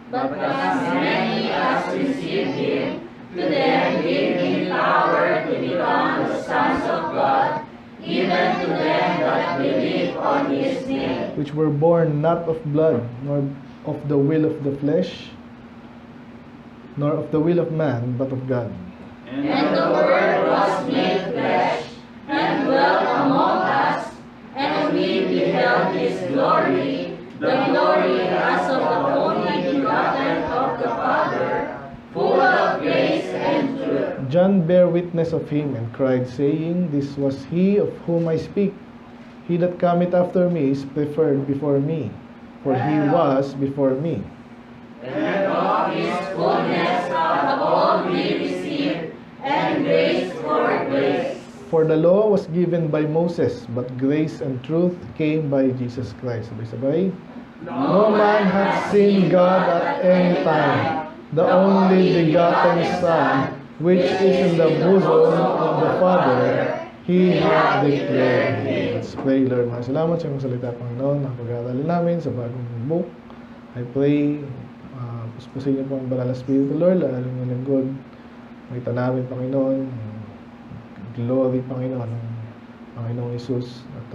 But as many as received him, to them gave he power to become the sons of God, even to them that believe on his name. Which were born not of blood, nor of the will of the flesh, nor of the will of man, but of God. And the Word was made flesh, and dwelt among us, and we beheld his glory, the glory as of the only begotten of the Father, full of grace and truth. John bare witness of him, and cried, saying, This was he of whom I speak. He that cometh after me is preferred before me, for he was before me. And of his fullness have all we received, and grace for grace. For the law was given by Moses, but grace and truth came by Jesus Christ. Sabay-sabay. No man hath seen God at any time. The only begotten Son, which is in the bosom of the Father, He hath declared Him. Let's pray, Lord. Maraming salamat sa iyong salita, Panginoon, ang pag-aaral namin sa bagong book. I pray, puspusin niyo po ang banal na Espiritu, Lord, lalo ng lingkod. Makita namin, Panginoon, glory, Panginoon, ng Panginoong Isus, at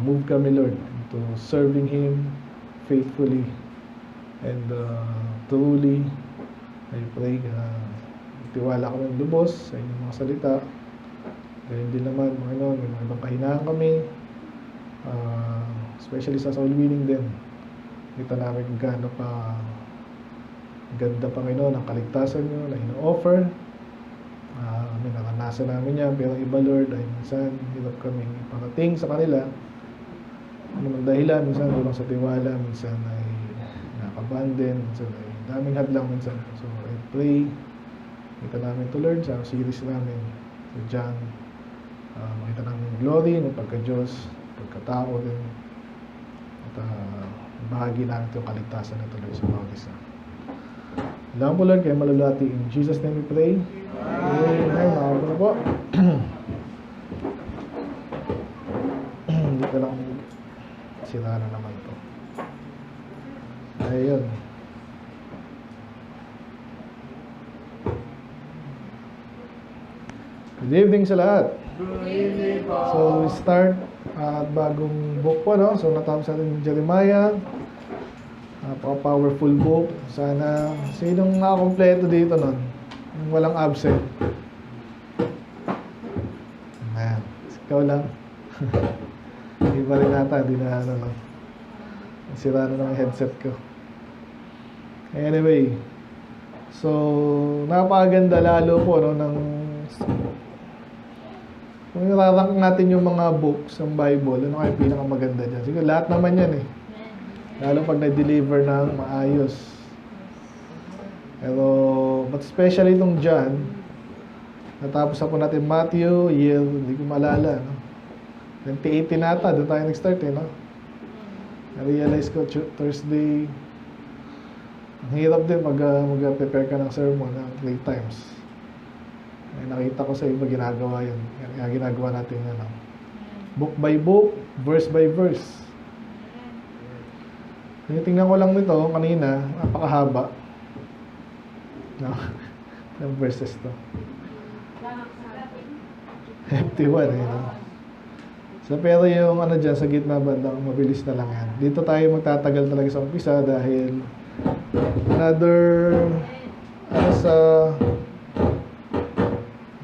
move kami, Lord, into serving Him faithfully and truly. I pray, tiwala kami ng lubos sa inyong mga salita. Ganyan din naman, Panginoon, may mga ibang kahinaan kami, especially sa soul winning din. Kita namin kung gaano pa ganda, Panginoon, ang kaligtasan nyo na ino-offer. Naranasan namin yan, pero iba, Lord, ay minsan hirap kami iparating sa kanila. Ano mang dahilan, minsan kulang sa tiwala, minsan ay nakabandon, minsan ay daming hadlang minsan. So I pray, kita namin to, Lord, sa series namin sa John. Makita namin yung glory ng pagka-Diyos, pagkatao din, at bahagi namin itong kaligtasan na tuloy sa bawat isa. Alam po, Lord, kayo malulati. In Jesus' name we pray. Amen. Makapag na po. Dito lang sira na naman to. Ayun. Good evening sa lahat. Good evening po. So we start at bagong book po, no? So natapos natin yung Jeremiah. Napaka-powerful book. Sana sinong nakakompleto dito nun? Yung walang absent. Ayan. Ikaw lang. Hindi pa rin nata. Hindi na ano, no? Sira na ng headset ko. Anyway. So, napakaganda lalo po, no? Kung nararank natin yung mga books ng Bible, ano kayo pinakamaganda dyan? Siguro lahat naman yan eh. Lalo pag na-deliver ng maayos. Pero, but especially itong John, natapos na po natin Matthew, year, hindi ko maalala, no? 2018 nata, doon tayo nag-start eh, no? Na-realize ko, Thursday, ang hirap din mag-prepare ka ng sermon ng 3 times. Ay, nakita ko sa iba ginagawa yun. Kaya ginagawa natin yun, no? Book by book, verse by verse. Tingnan ko lang nito kanina, napakahaba. No? Ng verses to. 51 eh, no? So, pero yung ano dyan, sa gitna bandang, mabilis na lang yan. Dito tayo magtatagal talaga sa umpisa dahil another, ano sa,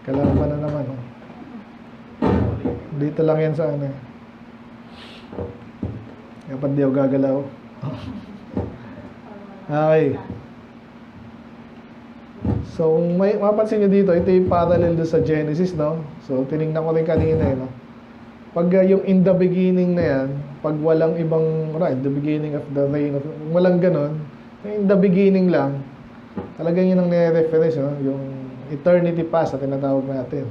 kalaban na naman, no? Dito lang yan sa ano eh. Kapag di ako gagalaw. Okay. So, may mapansin nyo dito, ito yung parallel doon sa Genesis, no? So, tinignan ko rin kanina, no? Pag yung in the beginning na yan, pag walang ibang, right, the beginning of the reign of, walang ganon, in the beginning lang, talagang yun ang nire-reference, no? Yung eternity past na tinatawag natin.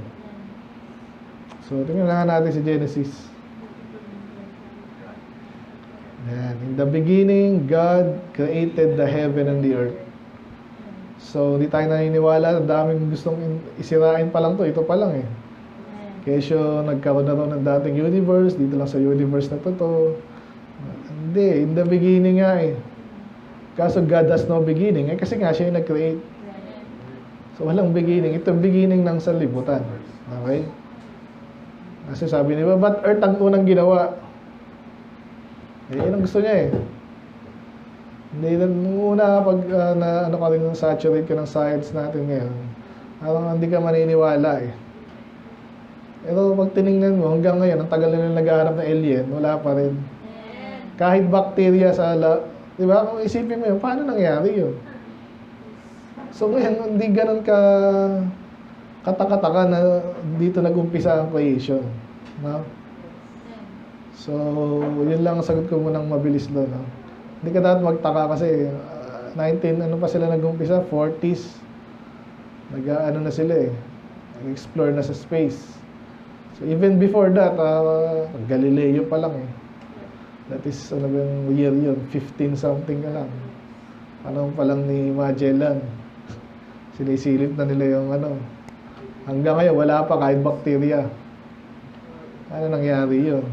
So, tingnan na natin si Genesis. Yan. In the beginning, God created the heaven and the earth. So, hindi tayo naniniwala. Daming gustong isirain pa lang to. Ito pa lang eh. Kesyo, nagkaroon na rin ng dating universe. Dito lang sa universe na to. Hindi. In the beginning nga eh. Kaso God has no beginning. Kasi nga siya yung nag-create. So walang beginning. Ito beginning ng sanlibutan. Okay? Kasi sabi niya, ba't earth ang unang ginawa? Yun ang gusto niya eh. Hindi, nung una, pag ano ka rin, saturate ka ng science natin ngayon, parang hindi ka maniniwala eh. Pero pag tinignan mo, hanggang ngayon, ang tagal na naghahanap ng alien, wala pa rin. Kahit bacteria sa di ba? Kung isipin mo yun, paano nangyari yun? So ngayon, hindi ganun katakataka na dito nag-umpisa ang creation. No? So, yun lang ang sagot ko munang mabilis doon. No? Hindi ka dapat magtaka kasi ano pa sila nag-umpisa? 40s. Nag-ano na sila eh. Nag-explore na sa space. So, even before that, Galileo pa lang eh. That is, ano ba yung year yun? 15 something ka lang. Ano pa lang ni Magellan. Sinisilip na nila yung ano. Hanggang ngayon, wala pa kahit bacteria. Ano nangyari yun?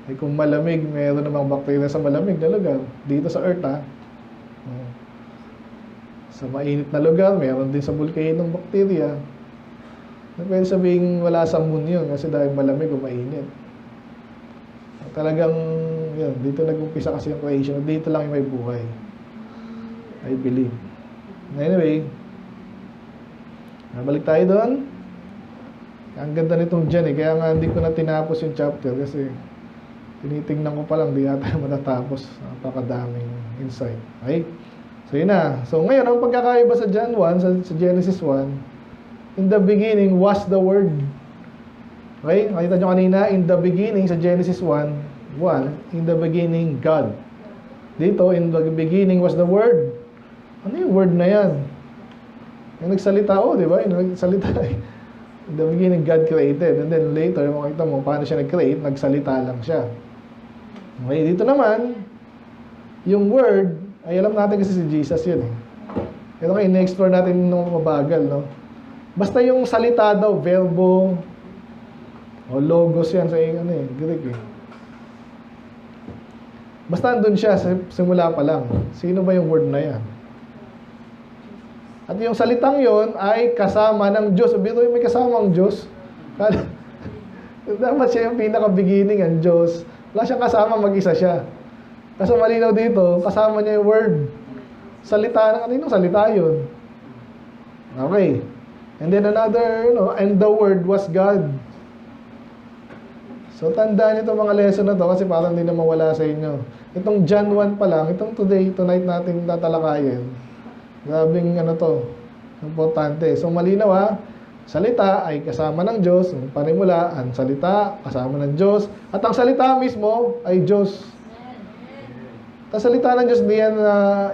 Eh kung malamig, mayroon namang bacteria sa malamig na lugar. Dito sa Earth, ha? Sa mainit na lugar, mayroon din sa volcano bacteria. Pwede sabihin wala sa moon yun kasi dahil malamig o mainit. Talagang, yun, dito nag-umpisa kasi yung creation. Dito lang yung may buhay. I believe. Anyway, balik tayo doon. Ang ganda nitong dyan eh. Kaya nga hindi ko na tinapos yung chapter kasi tinitingnan ko pa lang, di yata matatapos. Napakadaming insight. Okay? So yun na. So ngayon, ang pagkakaiba sa John 1, sa Genesis 1, in the beginning was the Word. Okay? Nakita nyo kanina, in the beginning, sa Genesis 1, in the beginning, God. Dito, in the beginning was the Word. Ano yung Word na yan? Yung nagsalita, di ba? Yung nagsalita eh. In the beginning, God created. And then later, makita mo, paano siya nag-create, nagsalita lang siya. Okay, dito naman, yung Word, ay alam natin kasi si Jesus yun eh. Pero kayo, na-explore natin nung mabagal, no? Basta yung salita daw, verbo, o logos yan sa ano eh, Greek eh. Basta andun siya, simula pa lang. Sino ba yung word na yan? At yung salitang yon ay kasama ng Diyos. Sabi ko, may kasama ang Diyos. Dapat siya yung pinaka-beginning ang Diyos. Wala siyang kasama, mag-isa siya. Kasi malinaw dito, kasama niya yung word. Salita, anong salita yun? Okay. And then another, and the Word was God. So, tandaan niyo itong mga lesson na to kasi parang hindi na mawala sa inyo. Itong John 1 pa lang, itong tonight natin tatalakayin. Grabing importante. So, malinaw ha, salita ay kasama ng Diyos. Ang panimula, ang salita, kasama ng Diyos. At ang salita mismo ay Diyos. Ang salita ng Diyos, di yan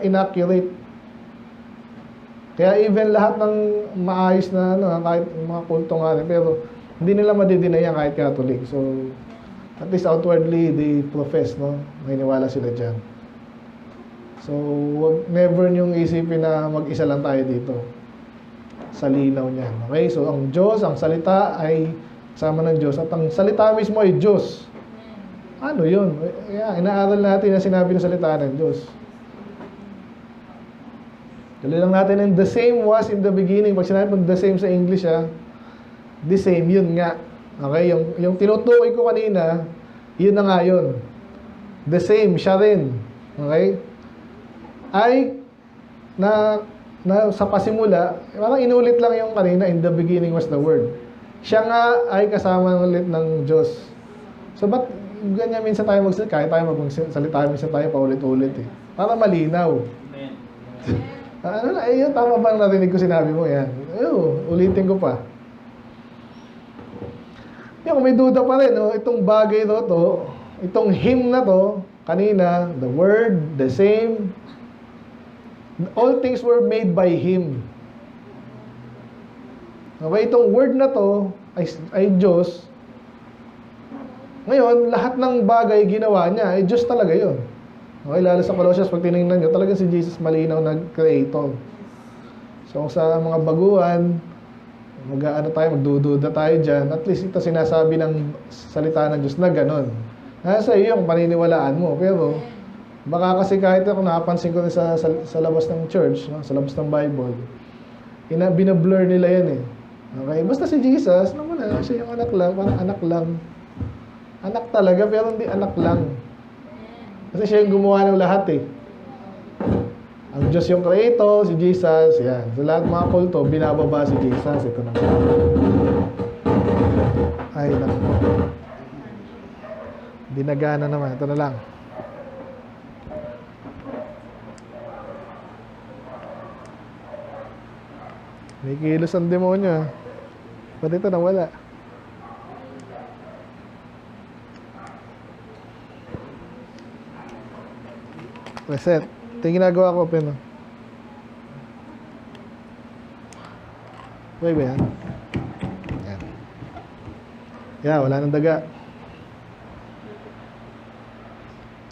inaccurate. Kaya even lahat ng maayos na kahit mga kulto nga rin, pero hindi nila madidinay yan kahit Catholic. So, at least outwardly, they profess, naniniwala sila dyan. So, never niyong isipin na mag-isa lang tayo dito sa linaw niyan. Okay? So, ang Diyos, ang salita ay kasama ng Diyos. At ang salita mismo ay Diyos. Ano yun? Inaaral natin na sinabi ng salita ng Diyos. Tuloy lang natin, and the same was in the beginning. Pag sinabi mo the same sa English, the same, yun nga. Okay? Yung tinutukoy ko kanina, yun na nga yun. The same, siya rin. Okay? Ay, sa pasimula, parang inulit lang yung kanina, in the beginning was the Word. Siya nga ay kasama ulit ng Diyos. So, ba't ganyan minsan tayo magsalita? Kaya tayo magsalita, minsan tayo paulit-ulit eh. Para malinaw. Yun, tama bang narinig ko sinabi mo yan? Ulitin ko pa. Kung may duda pa rin, itong bagay to, itong him na to, kanina, the Word, the same, all things were made by Him. Okay, itong Word na to, ay Diyos. Ngayon, lahat ng bagay ginawa niya, ay Diyos talaga yun. Okay, lalo sa Colossians, pag tinignan nyo, talagang si Jesus malinaw nag-creator. So, sa mga baguhan, magdududa tayo dyan, at least ito sinasabi ng salita ng Diyos na ganon. Nasa iyo kung paniniwalaan mo, pero Baka kasi kahit ako napansin ko rin sa labas ng church, no? Sa labas ng Bible, binablur nila yan eh. Okay? Basta si Jesus, naman siya yung anak lang, parang anak lang. Anak talaga, pero hindi anak lang. Kasi siya yung gumawa ng lahat eh. Ang Diyos yung creator, si Jesus, yan. Sa lahat mga kulto, binababa si Jesus. Ito na. Ay, naku. Hindi nagana naman. Ito na lang. May kilos ang demonyo. Ba't ito nawala? Reset. Ito yung ginagawa ko, Pino. Okay ba yan? Yan. Yeah, wala nang daga.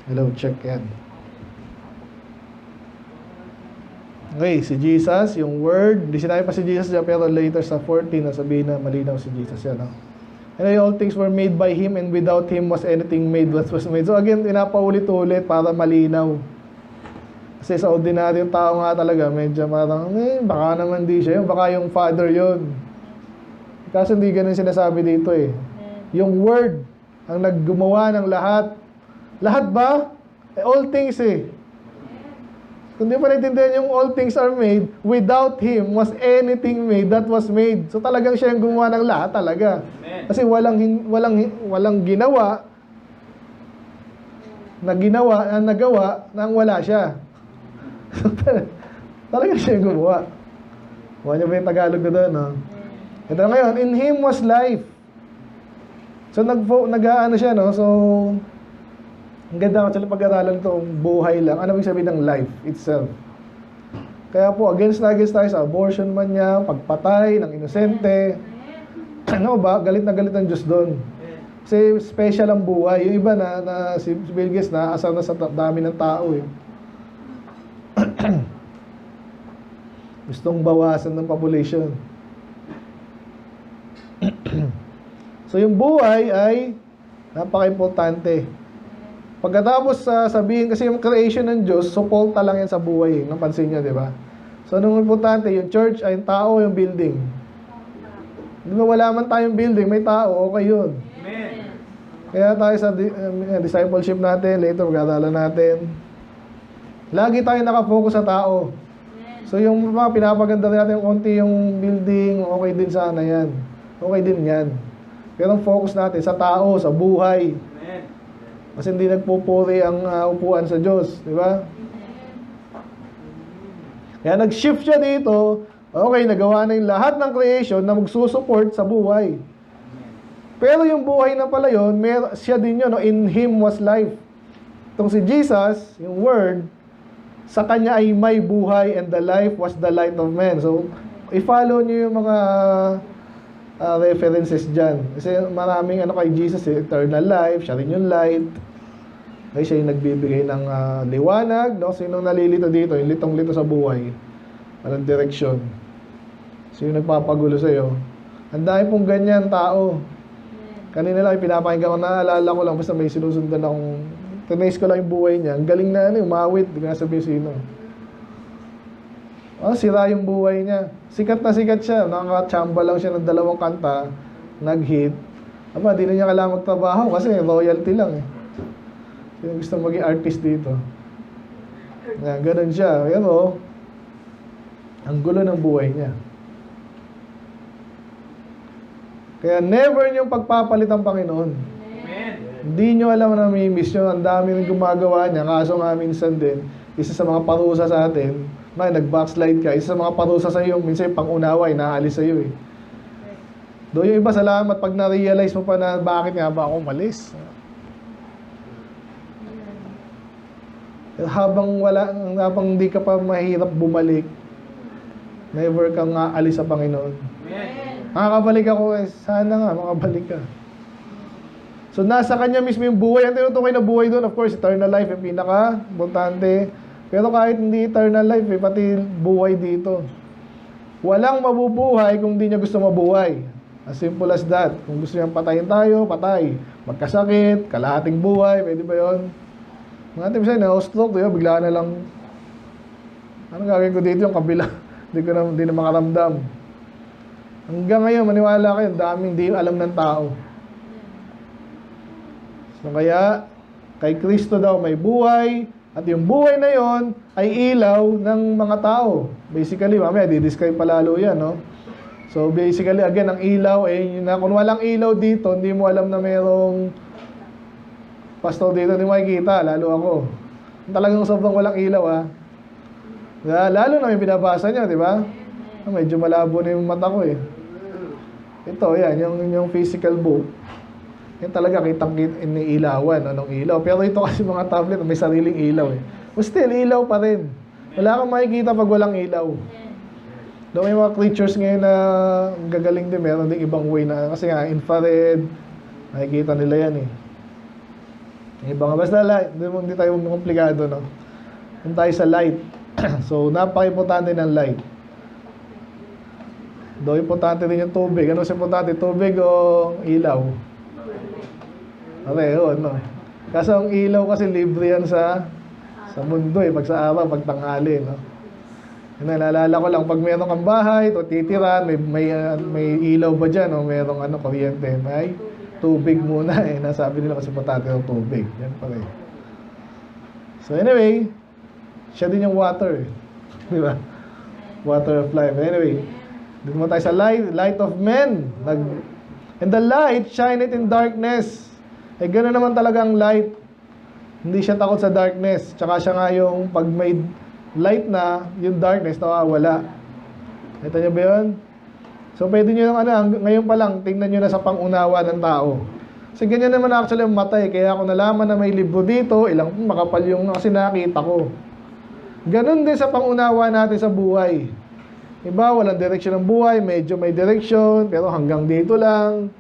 Hello, check yan. Okay, si Jesus, yung word. Hindi sinabi pa si Jesus dyan, pero later sa 14, nasabihin na malinaw si Jesus yan. No? And all things were made by Him, and without Him was anything made what was made. So again, pinapaulit-ulit para malinaw. Kasi sa ordinaryong tao nga talaga, medyo parang, baka naman di siya yun, baka yung Father yun. Kasi hindi ganun sinasabi dito eh. Yung Word, ang naggumawa ng lahat. Lahat ba? All things eh. Kung di pa naintindihan yung all things are made, without Him was anything made that was made. So talagang siya yung gumawa ng lahat talaga. Kasi walang ginawa, nagawa nang wala siya. Talaga siya yung gumawa. Kuha niyo ba yung Tagalog na doon, no? Ito ngayon, in Him was life. So, nag-aano siya, no? So, ang ganda ko sila pag-aralan itong buhay lang. Ano ibig sabihin ng life itself? Kaya po, against tayo sa abortion man niya, pagpatay ng inosente. Ano ba? Galit na galit ang Diyos doon. Kasi special ang buhay. Yung iba na si Bill Gates na asar na sa dami ng tao eh. Gustong bawasan ng population. So yung buhay ay napaka-importante. Pagkatapos sabihin kasi yung creation ng Diyos, suporta lang yan sa buhay. Napansin nyo, di ba? So anong importante? Yung church ay yung tao, yung building. Di ba wala man tayong building, may tao, okay yun. Amen. Kaya tayo sa discipleship natin, later mag-aaralan natin. Lagi tayo nakafocus sa tao. So yung mga pinapaganda natin konti yung building, okay din sana yan. Okay din yan. Pero ang focus natin sa tao, sa buhay. Amen. Kasi hindi nagpupuri ang upuan sa Diyos, di ba? Kaya nag-shift siya dito, okay, nagawa na yung lahat ng creation na magsusupport sa buhay. Pero yung buhay na pala yun, siya din yun, no? In Him was life. Itong si Jesus, yung Word, sa Kanya ay may buhay, and the life was the light of men. So, i-follow nyo yung mga references dyan. Kasi maraming kay Jesus, eternal life, siya rin yung light. Ay, siya yung nagbibigay ng liwanag, no? Sinong nalilito dito? Yung litong-lito sa buhay. Walang direksyon. Sino nagpapagulo sa'yo? Ang dami pong ganyan tao. Kanina lang yung pinapakinggan ko, naalala ko lang, basta may sinusundan akong, tinase ko lang yung buhay niya. Ang galing na umawit, hindi ko nasabihin sino. Sira yung buhay niya. Sikat na sikat siya. Nakakachamba lang siya ng 2 kanta. Nag-hit. Aba, di na niya kailangan magtrabaho kasi royalty lang eh. Sino gusto maging artist dito? Ganun siya. Pero, ang gulo ng buhay niya. Kaya never niyong pagpapalit ang Panginoon. Amen. Hindi niyo alam na may mission. Ang dami rin gumagawa niya. Kaso nga minsan din, isa sa mga parusa sa atin, nag-backslide ka, isa sa mga parusa sa iyo, minsan yung pang-unaway, naalis sa iyo eh. Doon yung iba, salamat pag na-realize mo pa na bakit nga ba ako umalis. Habang hindi ka pa mahirap bumalik, never kang aalis sa Panginoon. Amen. Makakabalik ako sana nga, makabalik ka. So nasa Kanya mismo yung buhay. Ang tinutukoy na buhay doon, of course, eternal life, yung pinaka-importante. Pero kahit hindi eternal life, pati buhay dito. Walang mabubuhay kung di niya gusto mabuhay. As simple as that. Kung gusto niyang patayin tayo, patay. Magkasakit, kalahating buhay, pwede ba yun? Mga times ay na-stroke, diba? Bigla na lang, anong gagawin ko dito yung kabila? Hindi na makaramdam. Hanggang ngayon, maniwala kayo, daming di alam ng tao. So kaya, kay Kristo daw may buhay, at yung buhay na yon ay ilaw ng mga tao. Basically, mamaya, di-describe palalo yan, no? So basically, again, ang ilaw, kung walang ilaw dito, hindi mo alam na mayroong pastor dito, hindi makikita, lalo ako. Talagang sobrang walang ilaw, ha? Lalo na yung binabasa niya, di ba? Medyo malabo na yung mata ko, eh. Ito, yan, yung physical book. Yan talaga, kitang iniilawan, anong ilaw. Pero ito kasi mga tablet, may sariling ilaw, eh. But still, ilaw pa rin. Wala kang makikita pag walang ilaw. Doon may mga creatures ngayon na gagaling din, meron din ibang way na, kasi nga, infrared, nakikita nila yan, eh. Ibang, basta light, hindi tayo komplikado, no? Doon tayo sa light. So, napaka-importante ng light. Do importante din yung tubig. Ano mas importante, tubig o ilaw? Pareho, no? Kasi ang ilaw kasi libre yan sa mundo, eh. Pag sa araw, pag tanghali, no? Naalala ko lang, pag meron kang bahay, o titiran, may ilaw ba dyan, o merong kuryente, may tubig muna, eh. Nasabi nila kasi importante yung tubig. Yan pala, eh. So anyway, siya din yung water, eh. Di ba? Water of life. Anyway, dito mo tayo sa light of men. And the light shineth in darkness. Eh, gano'n naman talaga ang light. Hindi siya takot sa darkness. Tsaka siya nga yung pag may light na, yung darkness nawawala. Ito nyo ba yun? So, pwede nyo ngayon pa lang, tingnan nyo na sa pangunawa ng tao. Kasi ganyan naman actually ang mata, eh. Kaya ako nalaman na may libro dito, ilang makapal yung kasi nakita ko. Ganon din sa pangunawa natin sa buhay. Iba, walang direksyon ng buhay, medyo may direksyon, pero hanggang dito lang.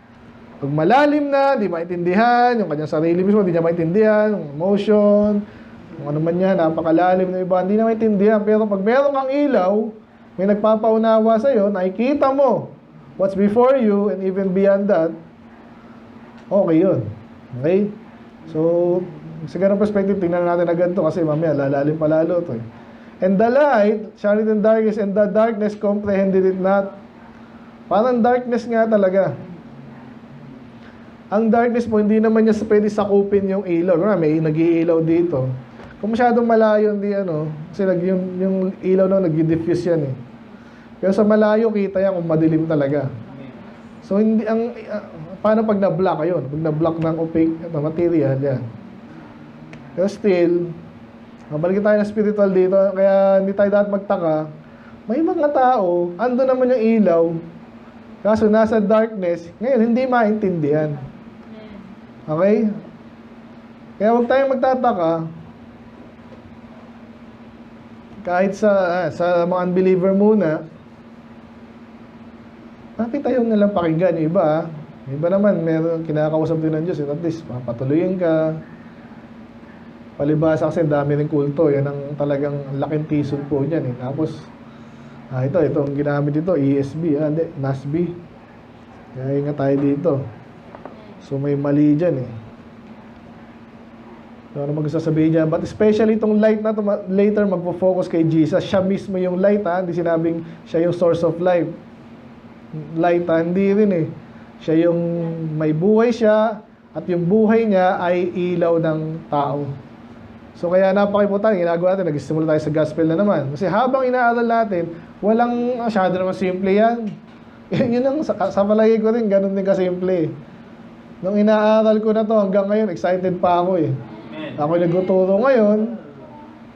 Pag malalim na, di maintindihan, yung kanyang sarili mismo, di niya maintindihan, yung emotion, kung ano man yan, napakalalim ng iba, hindi na maintindihan. Pero pag meron kang ilaw, may nagpapaunawa sa'yo, nakikita mo what's before you, and even beyond that, okay yun. Okay? So, sa ganang perspective, tingnan natin na ganito kasi mamaya, lalalim palalo ito, eh. And the light shined in darkness, and the darkness comprehended it not. Parang darkness nga talaga. Ang darkness mo, hindi naman niya pwede sakupin yung ilaw. May nag-iilaw dito. Kung masyadong malayo, hindi kasi yung ilaw na nag-diffuse yan, eh. Pero sa malayo, kita yan kung madilim talaga. So, hindi, paano pag na-block ayun? Pag na-block ng opaque material, yan. Pero still, mabalik tayo na spiritual dito, kaya hindi tayo dapat magtaka. May mga tao, ando naman yung ilaw, kaso nasa darkness, ngayon hindi maintindihan. Okay? Kaya huwag tayong magtataka, kahit sa mga unbeliever muna, bakit tayo nalang pakinggan yung iba? Yung iba naman, meron kinakausap din ng Diyos, at least, papatuloyin ka. Palibasa kasi dami rin kulto. Yan ang talagang laking tison po niyan, eh. Tapos, itong ginamit dito, ESB, hindi, NASB. Kaya ingat tayo dito. So, may mali dyan, eh. So, ano magsasabihin niya? But especially itong light na to, later magpo-focus kay Jesus. Siya mismo yung light, ha? Hindi sinabing siya yung source of life. Light, ha? Hindi rin, eh. Siya yung may buhay siya, at yung buhay niya ay ilaw ng tao. So kaya napaka-importante, ginagawa natin, nagsisimula tayo sa gospel na naman. Kasi habang inaaral natin, walang masyado naman simple yan. Yun ang, sa palagay ko rin, ganun din kasimple. Nung inaaral ko na to, hanggang ngayon, excited pa ako, eh. Ako yung nagtuturo ngayon,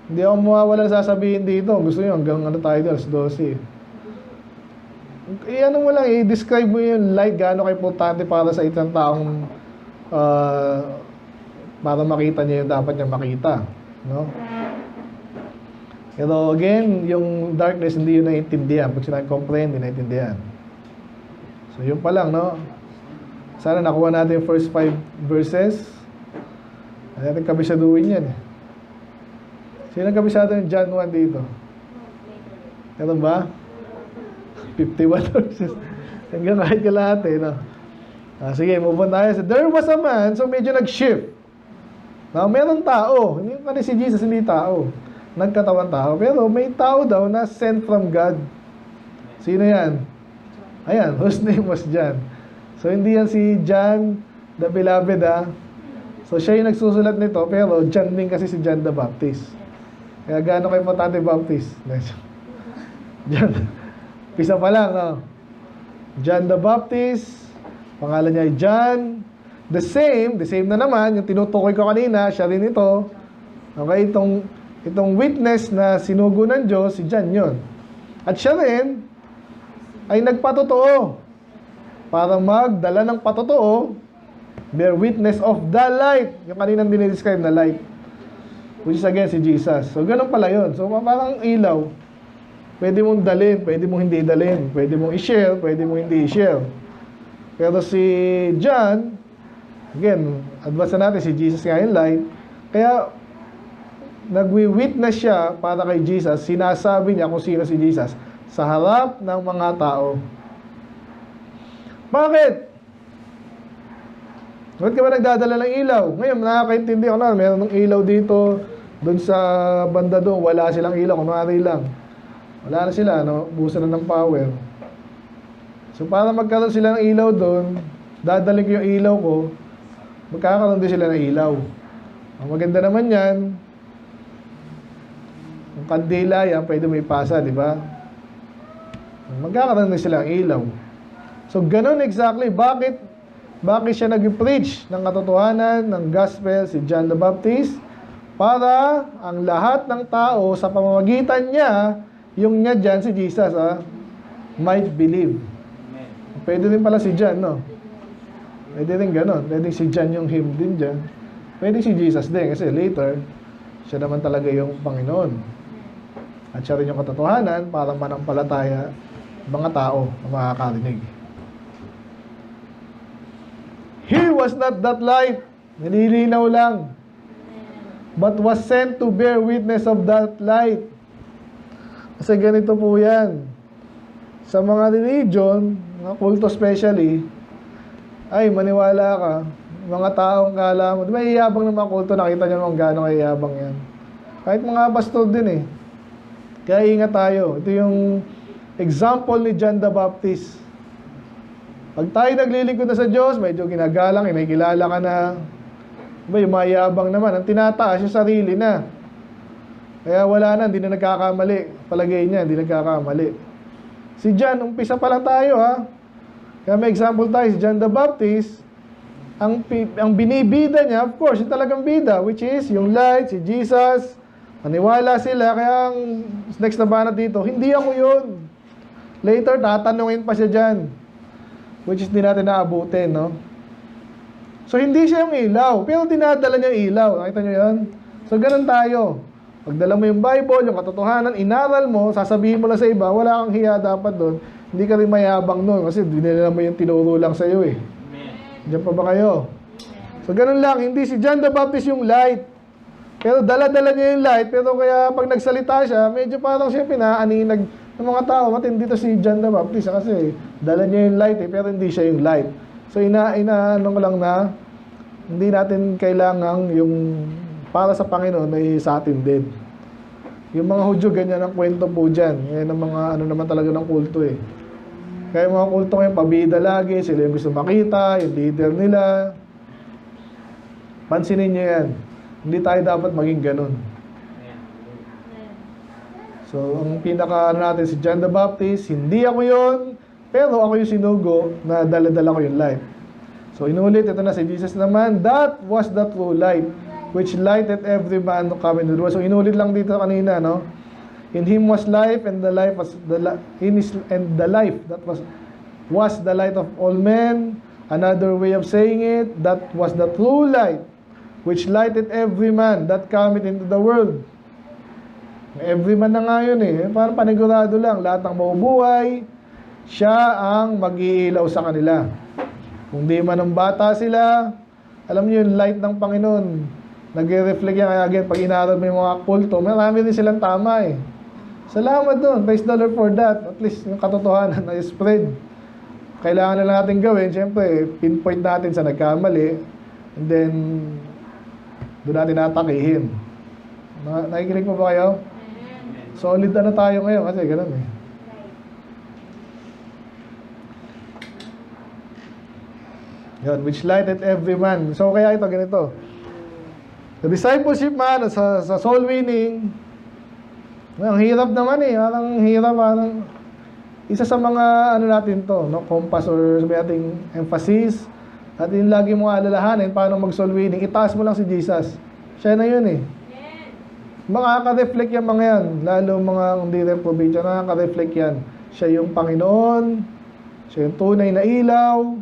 hindi ako mawawala sasabihin dito. Gusto nyo, hanggang tayo dito, alas 12. Ano mo lang, i-describe mo yung light, gaano ka-importante para sa isang taong para makita niya yung dapat niya makita, no? Pero again, yung darkness hindi yun naiintindihan. Pag sinabi comprehend, hindi naiintindihan. So yun pa lang, no? Sana nakuha natin yung first 5 verses. Ay natin kabisaduhin yan, eh. Sino kabisado yung John 1 dito? Meron ba? 51 verses. Hanggang kahit kalahati, no? Sige, move on tayo. There was a man, so medyo nag-shift. Now, meron tao. Hindi pa rin si Jesus, hindi tao. Nagkatawan tao. Pero may tao daw na sent from God. Sino yan? Ayan, whose name was John. So, hindi yan si John the Beloved, ha? So, siya yung nagsusulat nito, pero John din kasi si John the Baptist. Kaya gaano kayo importante Baptist? John. Pisa pa lang, no? John the Baptist. Pangalan niya ay John. The same na naman, yung tinutukoy ko kanina, siya rin ito. Okay, itong witness na sinugo ng Diyos, si John yun. At siya rin ay nagpatotoo para magdala ng patotoo, bear witness of the light. Yung kaninang dinidescribe na light, which is again si Jesus. So, ganun pala yun. So, parang ilaw. Pwede mong dalhin, pwede mong hindi dalhin. Pwede mong i-share, pwede mong hindi i-share. Pero si John, again, advance na natin, si Jesus nga yung light. Kaya, nagwi-witness siya para kay Jesus. Sinasabi niya kung sino si Jesus sa harap ng mga tao. Bakit? Bakit ka ba nagdadala ng ilaw? Ngayon, nakakaintindi ako na, meron ng ilaw dito, doon sa banda doon, wala silang ilaw, kunwari lang. Wala na sila, no? Busa na ng power. So, para magkaroon sila ng ilaw doon, dadalhin ko yung ilaw ko, magkakaroon din sila ng ilaw. Ang maganda naman yan, kung kandila yan, pwede mo ipasa, di ba? Magkakaroon din sila ng ilaw. So, ganun exactly. Bakit siya nag-preach ng katotohanan, ng gospel, si John the Baptist? Para ang lahat ng tao, sa pamamagitan niya, yung niya dyan, si Jesus, might believe. Pwede rin pala si John, no? Pwede rin ganun. Pwede si John yung him din dyan. Pwede si Jesus din, kasi later, siya naman talaga yung Panginoon. At siya rin yung katotohanan para manampalataya mga tao na makakarinig. He was not that light. Nililinaw lang. But was sent to bear witness of that light. Kasi ganito po yan. Sa mga religion, mga kulto especially, ay maniwala ka. Mga taong kala mo. Di ba iyabang ng mga kulto, nakita nyo naman gano'ng iyabang yan. Kahit mga pastor din eh. Kaya ingat tayo. Ito yung example ni John the Baptist. Pag tayo naglilingkod na sa Diyos, medyo ginagalang, inakilala ka na. Diba, yung mayabang naman, ang tinataas yung sarili na. Kaya wala na, hindi na nagkakamali. Palagay niya, hindi nagkakamali. Si John, umpisa pa lang tayo, ha? Kaya may example tayo, si John the Baptist, ang binibida niya, of course, yung talagang bida, which is yung light, si Jesus, maniwala sila, kaya ang next na banat dito, hindi ako yun. Later, tatanungin pa siya dyan. Which is di natin naabutin, no? So, hindi siya yung ilaw, pero dinadala niya yung ilaw. Nakita niyo yun? So, ganun tayo. Pagdala mo yung Bible, yung katotohanan, inaral mo, sasabihin mo lang sa iba, wala kang hiya dapat doon. Hindi ka rin mayabang doon kasi dinala mo yung tinuro lang sa iyo eh. Diyan pa ba kayo? So, ganun lang. Hindi si John the Baptist yung light. Pero dala-dala niya yung light, pero kaya pag nagsalita siya, medyo parang siya pinaaninag ng mga tao. Matindi to si John the Baptist kasi dala niya yung light eh, pero hindi siya yung light. So, inaano ko lang na hindi natin kailangang yung para sa Panginoon ay sa atin din. Yung mga Hudyo, ganyan ang kwento po dyan. Yan ang mga ano naman talaga ng kulto eh. Kaya mga kulto ngayon, pabida lagi, sila yung gusto makita, yung leader nila. Pansinin nyo yan. Hindi tayo dapat maging ganun. So, ang pinaka natin si John the Baptist, hindi ako yun, pero ako yung sinugo na dala-dala ko yung light. So, inulit, ito na si Jesus naman, that was the true light, which lighted every man who come into the world. So, inulit lang dito kanina, no? In him was life, and the life was the life that was the light of all men. Another way of saying it, that was the true light, which lighted every man that cometh into the world. Every man na nga yun eh. Parang panigurado lang. Lahat ng mabubuhay, siya ang mag-iilaw sa kanila. Kung di man ng bata sila, alam niyo yung light ng Panginoon. Nag-reflect yan. Kaya again, pag inaral mo yung mga kulto, marami din silang tama eh. Salamat doon. Praise the Lord for that. At least yung katotohanan na spread. Kailangan na lang natin gawin. Siyempre, pinpoint natin sa nagkamali. And then, Doon natin atakihin. Nakikinig mo ba kayo? Solid ano tayo ngayon kasi ganun eh. Yun, which lighted every man. So kaya ito, ganito. Sa discipleship man, sa soul winning, ang hirap naman eh. Parang hirap, parang isa sa mga ano natin to, no? Compass or sabi nating emphasis. At yung lagi mo alalahanin paano mag-soul winning, itaas mo lang si Jesus. Siya na yun eh. Makaka-reflect yung mga yan. Lalo mga hindi rin probinsya, nakaka-reflect yan. Siya yung Panginoon, siya yung tunay na ilaw.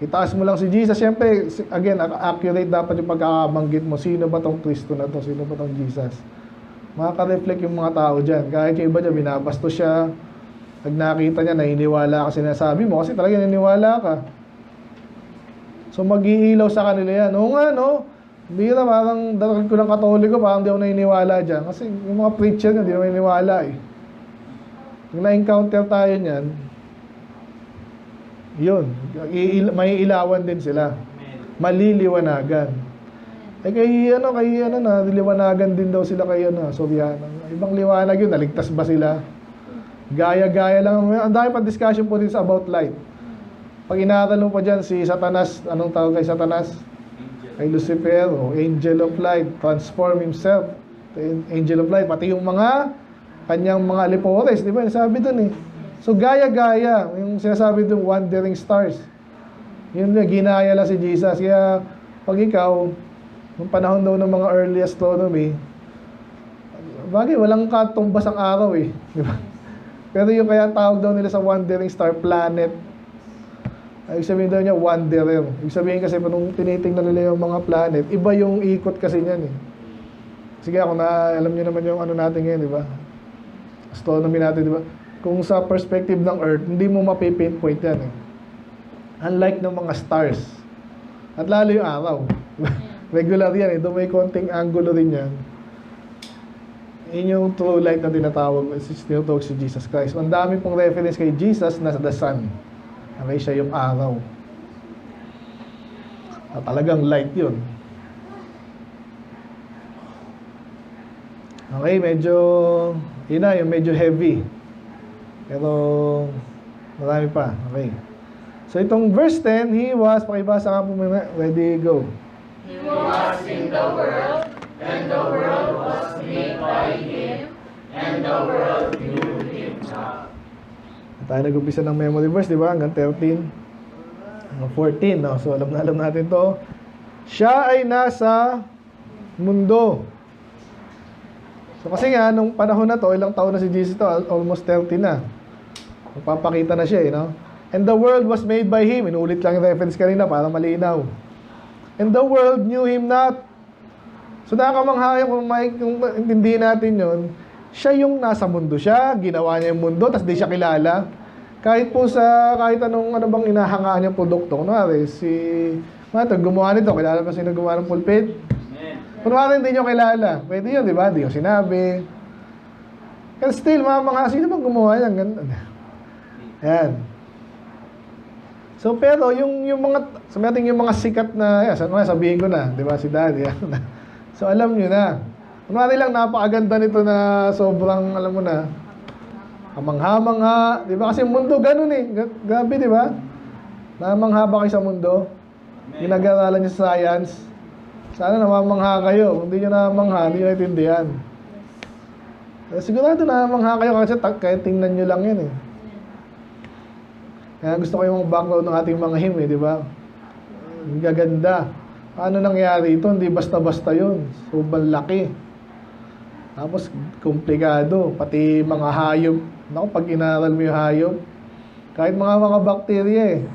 Itaas mo lang si Jesus. Siyempre, again, accurate dapat yung pagkakabanggit mo. Sino ba tong Kristo na to? Sino ba tong Jesus? Makaka-reflect yung mga tao dyan. Kahit yung iba dyan, binabasto siya. Pag nakita niya, naniniwala ka sinasabi mo. Kasi talaga naniniwala ka. So, mag-iilaw sa kanila yan. Oo nga, no? Bira, parang dalag ko ng Katoliko, parang di ako naniniwala dyan. Kasi yung mga preacher nga, di ako naniniwala eh. Pag na-encounter tayo niyan, yun, may ilawan din sila. Maliliwanagan. Kay niliwanagan din daw sila kay Soriano. Ibang liwanag yun, naligtas ba sila? Gaya-gaya lang. Ang dami pa discussion po din sa about light. Pag inaral mo pa dyan si Satanas, anong tawag kay Satanas? Kay Lucifer, o angel of light, transform himself. Angel of light, pati yung mga kanyang mga alipores, di ba? Sabi dun eh. So, gaya-gaya. Yung sinasabi dun, wandering stars. Yun na, ginaya lang si Jesus. Kaya, pag ikaw, nung panahon daw ng mga early astronomy, bagay, walang katumbas ang araw eh. Di ba? Pero yung kaya tawag daw nila sa wandering star, planet. Ibig sabihin daw niya, wanderer. Ibig sabihin kasi, nung tinitingnan nila yung mga planet, iba yung ikot kasi niyan eh. Sige, ako alam niyo naman yung ano natin ngayon, di ba? Astronomy natin, di ba? Kung sa perspective ng Earth, hindi mo mapipinpoint yan eh. Unlike ng mga stars. At lalo yung araw. Regular yan eh. Doon may konting angulo rin yan. Yun yung true light na tinatawag si Jesus Christ. Ang dami pong reference kay Jesus na the sun. Okay, siya yung araw. At talagang light yun. Okay, medyo yun na, yung medyo heavy. Pero marami pa. Okay. So itong verse 10, he was, pakibasa nga po muna. Ready, go. He was in the world, and the world was made by him, and the world knew him not. Tayo nag-umpisa ng memory verse, di ba? Hanggang 13. 14, no? So, alam natin to. Siya ay nasa mundo. So, kasi nga, nung panahon na to, ilang taon na si Jesus to? Almost 30 na. Magpapakita na siya, no? And the world was made by him. Inulit lang yung reference kanina para malinaw. And the world knew him not. So, nakakamangha kung intindihin natin yun. Siya yung nasa mundo siya, ginawa niya yung mundo, tapos di siya kilala. Kahit anong bang inahangaan niyang produkto. Kunwari, gumawa nito, kilala pa sino gumawa ng pulpit? Kunwari, hindi niyo kilala. Pwede yun, di ba? Di ko sinabi. And still, sino bang gumawa yan? Yan. So, pero, yung mga sikat na, sabihin ko na, di ba, si Daddy, so, alam niyo na. Kunwari lang, napakaganda nito na sobrang, alam mo na, kamangha-mangha. Di ba? Kasi yung mundo, ganun eh. Grabe, di ba? Namangha ba kayo sa mundo? Ginag-aralan niyo sa science. Sana namamangha kayo. Kung hindi nyo namangha, hindi nyo naintindihan. Sigurado namangha kayo kasi kaya tingnan nyo lang yan eh. Kaya gusto ko yung background ng ating mga hymn eh, di ba? Ang gaganda. Paano nangyari ito? Hindi basta-basta yun. Sobrang laki. Tapos, komplikado. Pati mga hayop. Naku, pag inaral mo yung hayop, kahit mga bakterya eh.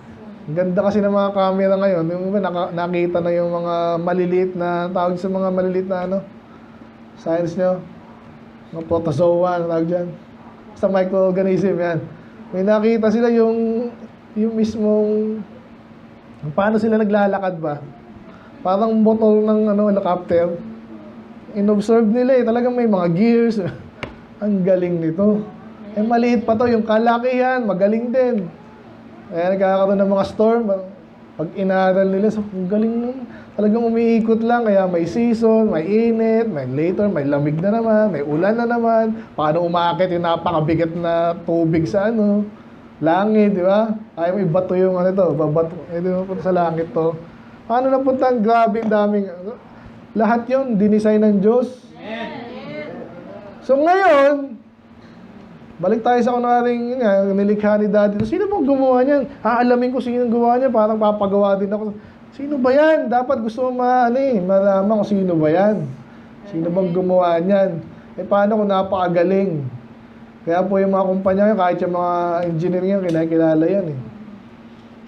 Ang ganda kasi ng mga camera ngayon. Yung iba, nakita na yung mga maliliit na, tawag sa mga maliliit na science nyo. Mga protozoa, tawag dyan. Sa microorganism yan. May nakita sila yung mismong, paano sila naglalakad ba? Parang botol ng helicopter. In-observe nila eh. Talagang may mga gears. Ang galing nito. Eh, maliit pa to. Yung kalakihan, magaling din. Kaya nagkakaroon ng mga storm. Pag inaral nila, so, ang galing nun. Talagang umiikot lang, kaya may season, may init, may later, may lamig na naman, may ulan na naman. Paano umakit yung napakabigat na tubig sa langit, di ba? Ayaw mo ibato yung babato, di ba punta sa langit to. Paano napunta ang grabe, daming, lahat yun, dinesign ng Diyos. So ngayon, balik tayo sa kunaring nilikha ni Daddy. Sino bang gumawa niyan? Aalamin ko sino gumawa niyan, parang papagawa din ako. Sino ba yan? Dapat gusto mo malaman kung sino ba yan. Sino bang gumawa niyan? Paano kung napakagaling? Kaya po yung mga kumpanya, kahit yung mga engineer yan, kinakilala yan eh.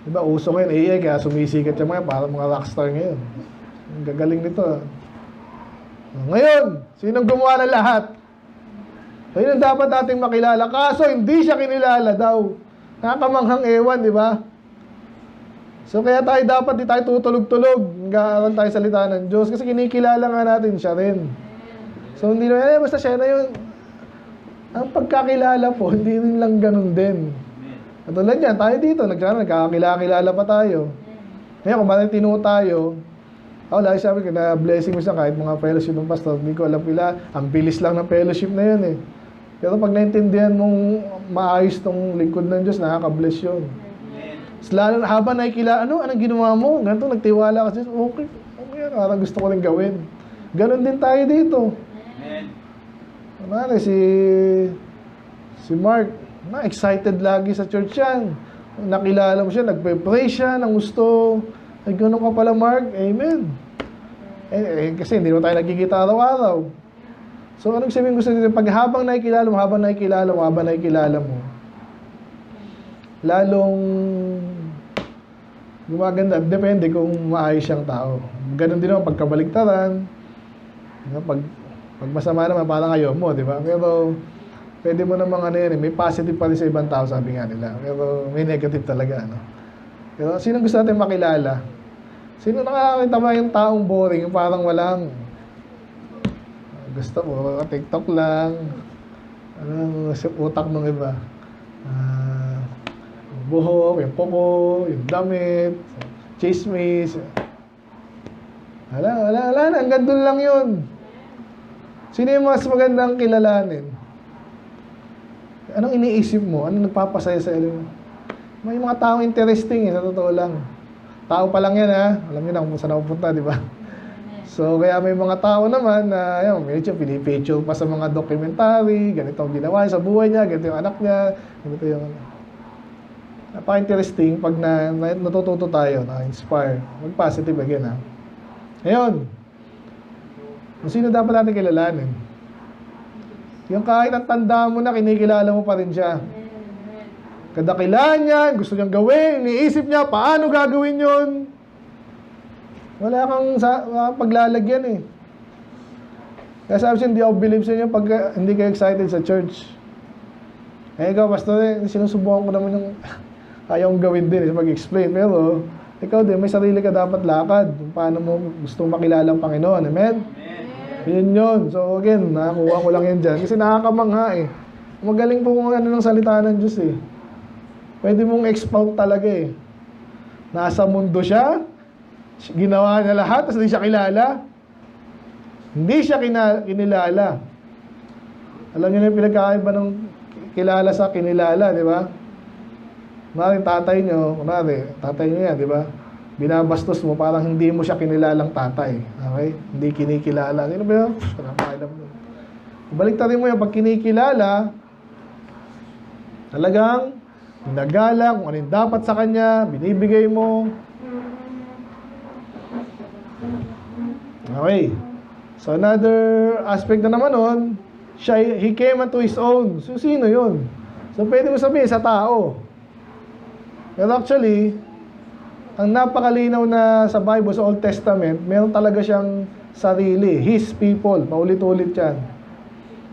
Diba, uso ngayon, AI, kaya sumisikat yung mga, parang mga rockstar ngayon. Ang gagaling nito. Ngayon, sinong gumawa ng lahat? Ayun ang dapat nating makilala. Kaso, hindi siya kinilala daw. Nakamanghang ewan, di ba? So, kaya tayo dapat di tayo tutulog-tulog. Nag-aaral tayo salita ng Diyos. Kasi kinikilala nga natin siya rin. So, hindi na, basta siya na yun. Ang pagkakilala po, hindi rin lang ganun din. Katulad yan, tayo dito, nagkakakilala pa tayo. Ngayon, kung matitino tayo, ako lagi sabi ko na blessing mo siya kahit mga fellowship ng pastor, hindi ko alam pila, ang bilis lang ng fellowship na yun eh. Pero pag naintindihan mong maayos tong lingkod ng Diyos, nakaka-bless yun. Lalo habang nakikilala, anong ginawa mo? Ganito, nagtiwala ka siya, okay, parang gusto ko rin gawin. Ganon din tayo dito. Amen. Si Mark, excited lagi sa church yan. Nakilala mo siya, nagpe-pray siya, nang gusto. Ay, ganun ka pala, Mark. Amen. Kasi hindi mo tayo nagkikita araw-araw. So, anong sabihin gusto nito? Pag habang nakikilala mo, lalong gumaganda. Depende kung maayos siyang tao. Ganon din naman pagkabaligtaran. Pag masama naman, parang ayaw mo, di ba? Pero, pwede mo namang may positive pa rin sa ibang tao, sabi nga nila. Pero, may negative talaga, Pero, sino gusto natin makilala? Sino nakakita ba yung taong boring, yung parang walang gusto mo, TikTok lang, utak ng iba. Buhok, yung poko, yung damit, chismis. Wala na, hanggang doon lang yun. Sino yung mas magandang kilalanin? Anong iniisip mo? Anong nagpapasaya sa iyo? May mga taong interesting sa totoo lang. Tao pa lang yan alam niyo na kung saan napupunta, di ba? So, kaya may mga tao naman na, medyo pinipicture pa sa mga documentary, ganito ang ginawa niya sa buhay niya, ganito yung anak niya, ganito yung napaka-interesting pag natututo tayo, na-inspire. Mag-positive again, Ngayon, sino dapat natin kilalanin? Yung kahit ang tanda mo na, kinikilala mo pa rin siya. Kadakilaan niya, gusto niyang gawin, iniisip niya, paano gagawin yun? Wala kang paglalagyan Kaya sabi siya, hindi ako believe sa inyo pag hindi kayo excited sa church. Ikaw, pastor, sinusubukan ko naman yung ayaw kong gawin din, mag-explain. Pero, ikaw din, may sarili ka dapat lakad. Paano mo gustong makilala ang Panginoon. Amen? Yun yun. So, again, nakuha ko lang yan dyan. Kasi nakakamangha Magaling po kung ng salita ng Diyos Pwede mong expound talaga Nasa mundo siya, ginawa niya lahat, tapos hindi siya kilala. Hindi siya kinilala. Alam niyo na yung pinagkakaiba ng kilala sa kinilala, di ba? Kunwari, tatay niyo yan, di ba? Binabastos mo, parang hindi mo siya kinilalang tatay. Okay? Hindi kinikilala. Ano ba yun? Baliktarin mo yung pag kinikilala, talagang nagalang kung ano yung dapat sa kanya, binibigay mo. Okay. So, another aspect na naman nun, he came unto his own. So, sino yun? So, pwede mo sabihin sa tao. Pero actually, ang napakalinaw na sa Bible, sa Old Testament, meron talaga siyang sarili. His people. Paulit-ulit yan.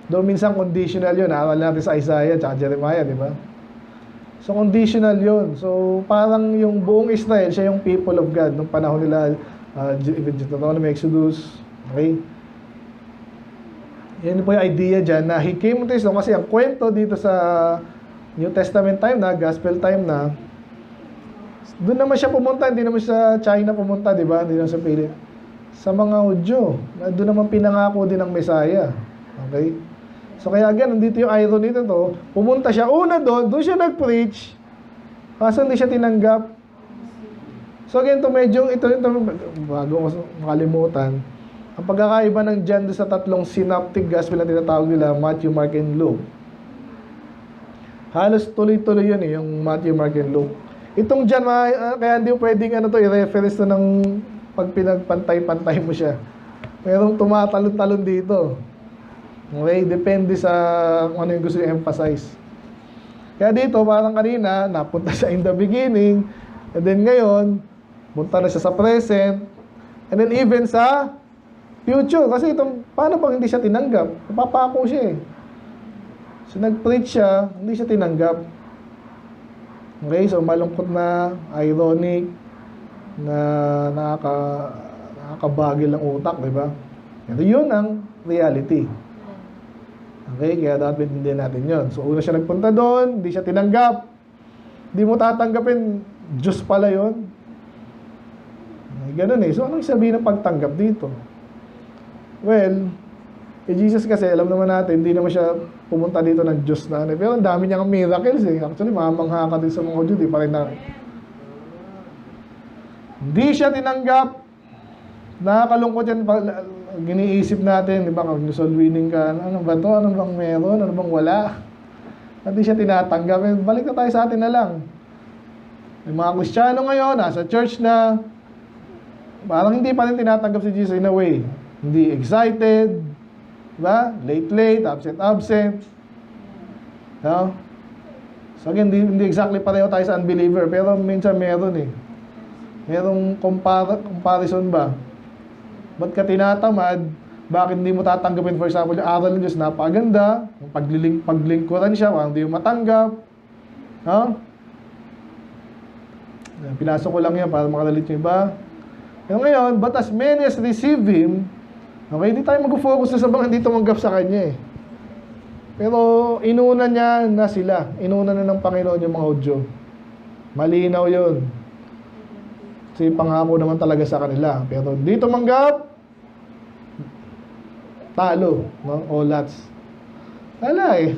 Doon minsan conditional yun. Naaral natin sa Isaiah at Jeremiah, di ba? So, conditional yun. So, parang yung buong Israel, siya yung people of God. Nung panahon nila, Deuteronomy, Exodus. Okay? Yan po yung idea dyan na he came to his own. Kasi ang kwento dito sa New Testament time na, Gospel time na, doon naman siya pumunta, hindi naman sa China pumunta, di ba? Hindi naman sa Philippines. sa mga Hudyo. Doon naman pinangako din ng Messiah. Okay? So kaya again, nandito yung irony nito to. Pumunta siya una doon siya nag-preach. Kaso hindi siya tinanggap. So again, ito bago ko makalimutan, ang pagkakaiba ng John sa tatlong synoptic gospel na tinatawag nila, Matthew, Mark, and Luke. Halos tuloy-tuloy yun yung Matthew, Mark, and Luke. Itong John, kaya hindi mo pwedeng i-reference to ng pag pinagpantay-pantay mo siya. Merong tumatalon-talon dito. Okay? Depende sa kung ano yung gusto i-emphasize. Kaya dito, parang kanina, napunta siya in the beginning, and then ngayon, punta na siya sa present, and then even sa future. Kasi paano pag hindi siya tinanggap? Napapako siya eh. So nag-preach siya, hindi siya tinanggap. Okay, so malungkot na, ironic, na nakakabagil ang utak, di ba? Pero yun ang reality. Okay, kaya dapat hindi natin yun. So una siya nagpunta doon, hindi siya tinanggap. Hindi mo tatanggapin, Diyos pala yun. Ganun eh. So anong sabihin ng pagtanggap dito? Well, Jesus kasi, alam naman natin, hindi naman siya pumunta dito ng Diyos na ano. Pero ang dami niyang miracles eh. Actually, mamangha ka din sa mga Hudyo, di pa rin na. Hindi siya tinanggap. Nakakalungkot yan. Giniisip natin, di ba? Kung soul winning ka, ano ba to? Ano bang meron? Ano bang wala? Hindi siya tinatanggap. Balik na tayo sa atin na lang. Yung mga Kristiyano ngayon, nasa church na, parang hindi pa rin tinatanggap si Jesus in a way. Hindi excited, diba? Late, absent. No? So again, hindi exactly pareho tayo sa unbeliever, pero minsan meron eh. Merong comparison ba? Ba't ka tinatamad? Bakit hindi mo tatanggapin, for example, yung aral ng Diyos, napakaganda, yung paglingkuran siya, parang hindi mo matanggap. No? Pinasok ko lang yan para makalalit yung iba. Pero ngayon, but as many as receive Him, okay, hindi tayo mag-focus sa mga hindi tumanggap sa Kanya eh. Pero inuna niya na sila. Inuna na ng Panginoon yung mga Hudyo. Malinaw yun. Kasi pangako naman talaga sa kanila. Pero hindi tumanggap, talo. No? Olats. Wala eh.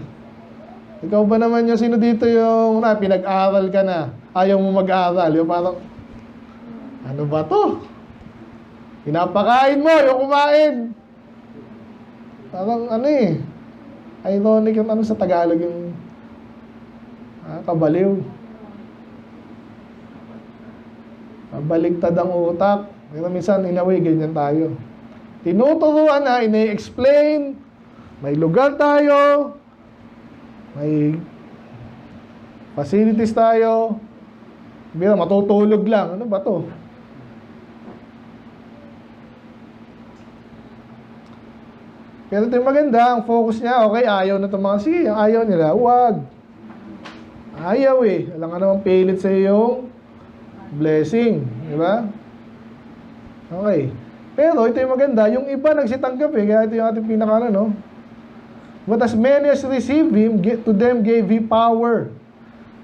Ikaw ba naman yung sino dito yung pinag-aral ka na, ayaw mo mag-aral. Yung parang, ano ba to? Pinapakain mo, yung kumain. Parang ano eh. Ironic yung ano sa Tagalog yung kabaliw. Baligtad ang utak. Pero minsan, in a way, ganyan tayo. Tinuturuan na, ina-explain, may lugar tayo, may facilities tayo, pero matutulog lang. Ano ba to? Pero ito yung maganda, ang focus niya, okay, ayaw na itong mga, sige, ang ayaw nila, huwag. Ayaw eh. Alam nga naman pilit sa iyong blessing. Di ba? Okay. Pero ito yung maganda, yung iba nagsitanggap eh, kaya ito yung ating pinaka no? But as many as receive Him, to them gave He power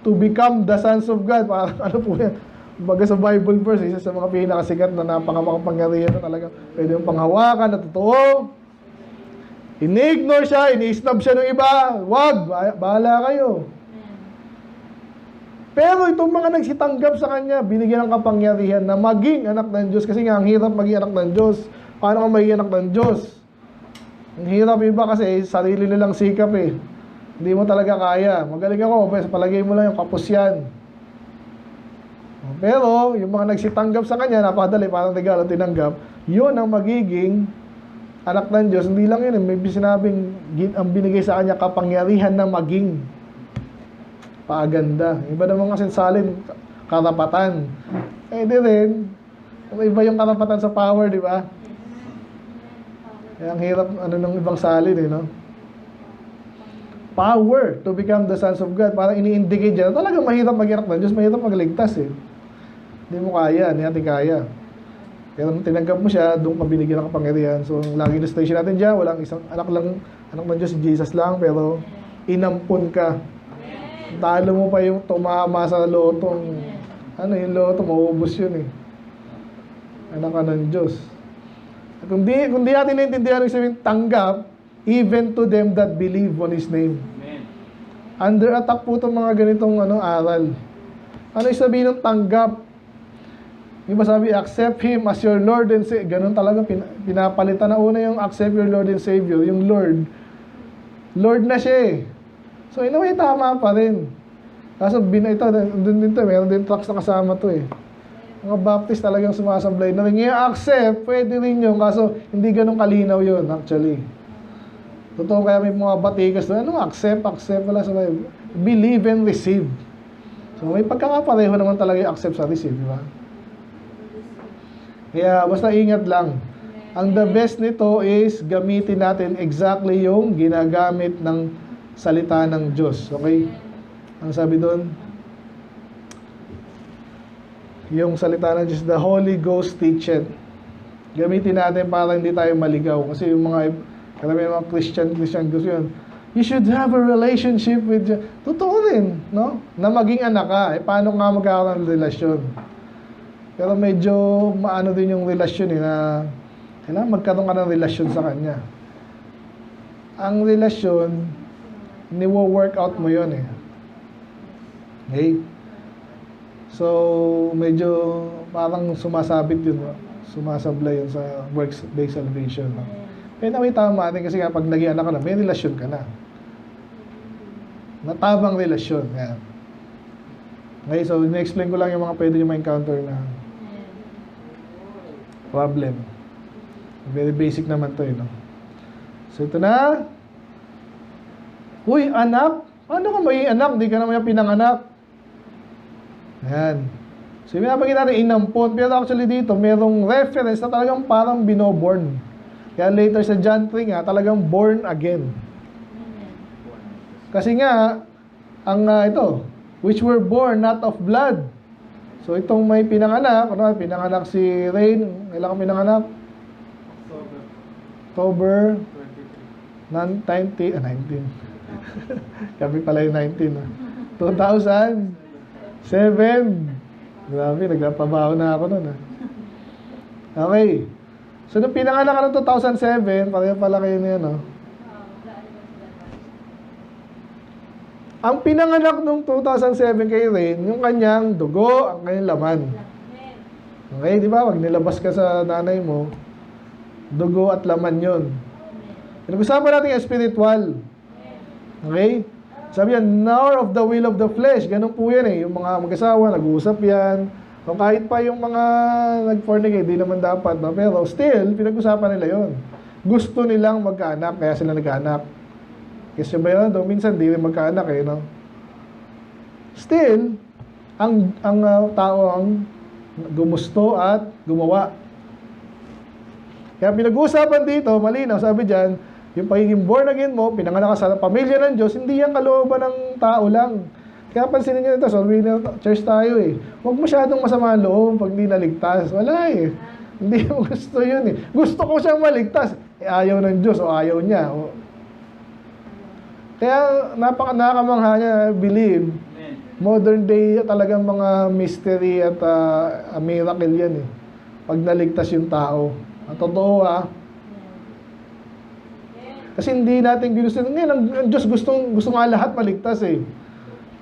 to become the sons of God. Parang ano po yan? Baga sa Bible verse, isa sa mga pinakasikat na napaka-makapangyarihan na talaga pwede yung panghawakan na totoo. Ini-ignore siya, ini-snub siya ng iba. Wag, bahala kayo. Pero itong mga nagsitanggap sa Kanya, binigyan ng kapangyarihan na maging anak ng Diyos. Kasi nga, ang hirap maging anak ng Diyos. Paano ka maging anak ng Diyos? Ang hirap iba kasi sarili nilang sikap eh. Hindi mo talaga kaya. Magaling ako, palagay mo lang yung kapos yan. Pero, yung mga nagsitanggap sa Kanya, napakadali, parang regalo tinanggap, yun ang magiging anak ng Diyos. Hindi lang yun, may sinabing ang binigay sa Kanya kapangyarihan na maging paaganda. Iba naman kasi salin, karapatan. Eh di rin, iba yung karapatan sa power, di ba? Kaya ang hirap ng ibang salin eh, no? Power to become the sons of God. Parang ini-indicate dyan, talagang mahirap mag-anak ng Diyos, mahirap magligtas eh. Hindi mo kaya, hindi natin kaya. Pero nung tinanggap mo siya, doon ka binigyan ng kapangyarihan. So, ang lagi illustration natin dyan, walang isang anak ng Diyos, si Jesus lang, pero inampun ka. Talo mo pa yung tumama sa lotong, ano yung loto, maubos yun eh. Anak ka ng Diyos. Kung di natin naintindihan ang sabihin, tanggap, even to them that believe on His name. Amen. Under attack po itong mga ganitong aral. Ano yung sabihin ng tanggap? Yung ba sabi, accept Him as your Lord and Savior. Ganun talaga, pinapalitan na una yung accept your Lord and Savior. Yung Lord. Lord na siya eh. So, in a way, tama pa rin. Kaso, meron din tracks na kasama to eh. Mga Baptist talagang sumasablay na rin. Ngayon, accept, pwede rin yun. Kaso, hindi ganun kalinaw yun, actually. Totoo kaya may mga batikas na, accept, wala sa believe and receive. So, may pagkakapareho naman talaga yung accept sa receive, di ba? Kaya, basta ingat lang. Ang the best nito is gamitin natin exactly yung ginagamit ng salita ng Diyos. Okay? Ang sabi doon, yung salita ng Diyos, the Holy Ghost teacheth. Gamitin natin para hindi tayo maligaw. Kasi yung mga Christian gusto yun. You should have a relationship with God. Totoo rin, no? Na maging anak ka. Paano nga magkakaroon ng relasyon? Pero medyo maano din yung relasyon na kailangan magkaroon ka ng relasyon sa Kanya. Ang relasyon, niwo-workout mo yun eh. Okay? So, medyo parang sumasabit yun. Sumasablay yun sa works-based salvation. No? Kaya may tama din kasi kapag naging anak ka na, may relasyon ka na. Natabang relasyon. Yan. Okay, so in-explain ko lang yung mga pwede nyo ma-encounter na problem. Very basic naman to eh. No? So ito na. Uy, anak? Paano ka maging anak? Di ka naman yung pinanganak. Ayan. So, pinapagin natin inampon. Pero actually dito, merong reference na talagang parang binoborn. Kaya later sa John 3 nga, talagang born again. Kasi nga, ito, which were born not of blood. So, itong may pinanganak, pinanganak si Rain. Kailan ka pinanganak? October 19. Kami pala yung 19. 2007. Grabe, nagpapabaho na ako nun. Okay. So, nung pinanganak ka ng 2007, pareho pala kayo niya, no? Ang pinanganak nung 2007 kay Rain, yung kanyang dugo, ang kanyang laman. Okay, di ba? Pag nilabas ka sa nanay mo, dugo at laman yun. Pinag-usapan natin yung spiritual. Okay? Sabi yan, nor of the will of the flesh. Ganun po yan eh. Yung mga mag-asawa, nag-uusap yan. O kahit pa yung mga nag-fornicate, di naman dapat. No? Pero still, pinag-usapan nila yon. Gusto nilang magkaanak, kaya sila nagkaanak. Kasi ba yun? Minsan, di rin magkaanak eh. No? Still, ang tao ang gumusto at gumawa. Kaya pinag-uusapan dito, malinaw, sabi dyan, yung pagiging born again mo, pinanganak ka sa pamilya ng Diyos, hindi yan kalooban ng tao lang. Kaya pansinin nyo ito, Solvina Church tayo eh. Huwag masyadong masama loob pag di naligtas. Wala eh. Hindi mo gusto yun eh. Gusto ko siyang maligtas. Eh, ayaw ng Diyos o ayaw niya. Kaya nakakamangha niya, believe. Modern day talagang mga mystery at miracle yan eh. Pag naligtas yung tao. Ang totoo kasi hindi natin ginusto. Ngayon, ang Diyos gusto nga lahat maligtas eh.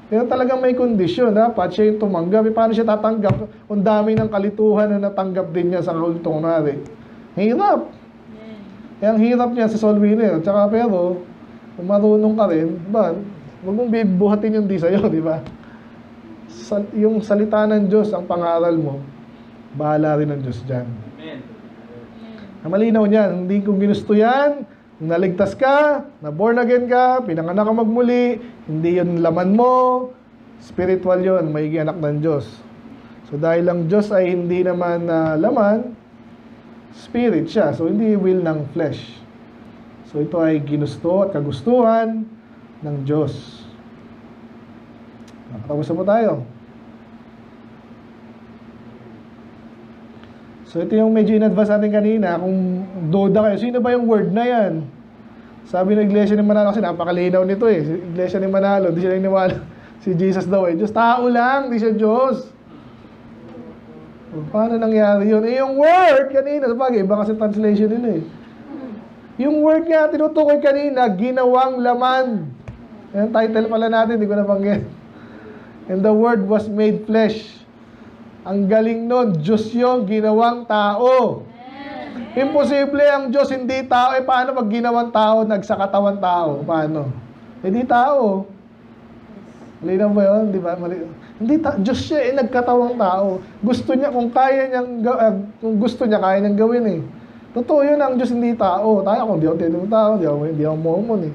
Kaya talagang may kondisyon. Dapat siya yung tumanggap. Paano siya tatanggap? Ang dami ng kalituhan na natanggap din niya sa kultong nari. Hirap. Kaya ang hirap niya sa Solvina. Tsaka pero, kung marunong ka rin, huwag mong bibuhatin yung di sa'yo, di ba? Yung salita ng Diyos, ang pangaral mo, bahala rin ng Diyos dyan. Amen. Malinaw niyan, hindi ko ginusto yan. Kung naligtas ka, na born again ka, pinanganak ka magmuli, hindi yun laman mo, spiritual yun, magiging anak ng Diyos. So dahil ang Diyos ay hindi naman laman, spirit siya. So hindi will ng flesh. So ito ay ginusto at kagustuhan ng Diyos. Nakatapos na po tayo. So ito yung medyo in-advance natin kanina. Kung duda kayo, sino ba yung word na yan? Sabi ng Iglesia ni Manalo, kasi napakalinaw nito eh. Iglesia ni Manalo, di sila niniwala. Si Jesus daw eh. Diyos, tao lang, di siya Diyos. Paano nangyari yun? Eh, yung word kanina, sabagay, iba kasi translation nila eh. Yung word nga, tinutukoy kanina, ginawang laman. Yan, title pala natin, hindi ko nabanggit. And the word was made flesh. Ang galing nun, Diyos yung ginawang tao. Imposible ang Diyos, hindi tao. Eh, paano pag ginawang tao, nagsakatawan tao? Paano? Hindi tao. Malinaw ba yun? Di ba? Diyos siya, nagkatawang tao. Gusto niya, kung kaya niyang, kung gusto niya, kaya niyang gawin eh. Totoo yun, ang Diyos hindi tao. Tayo, kung di ako tinong tao, hindi ako Mormon eh.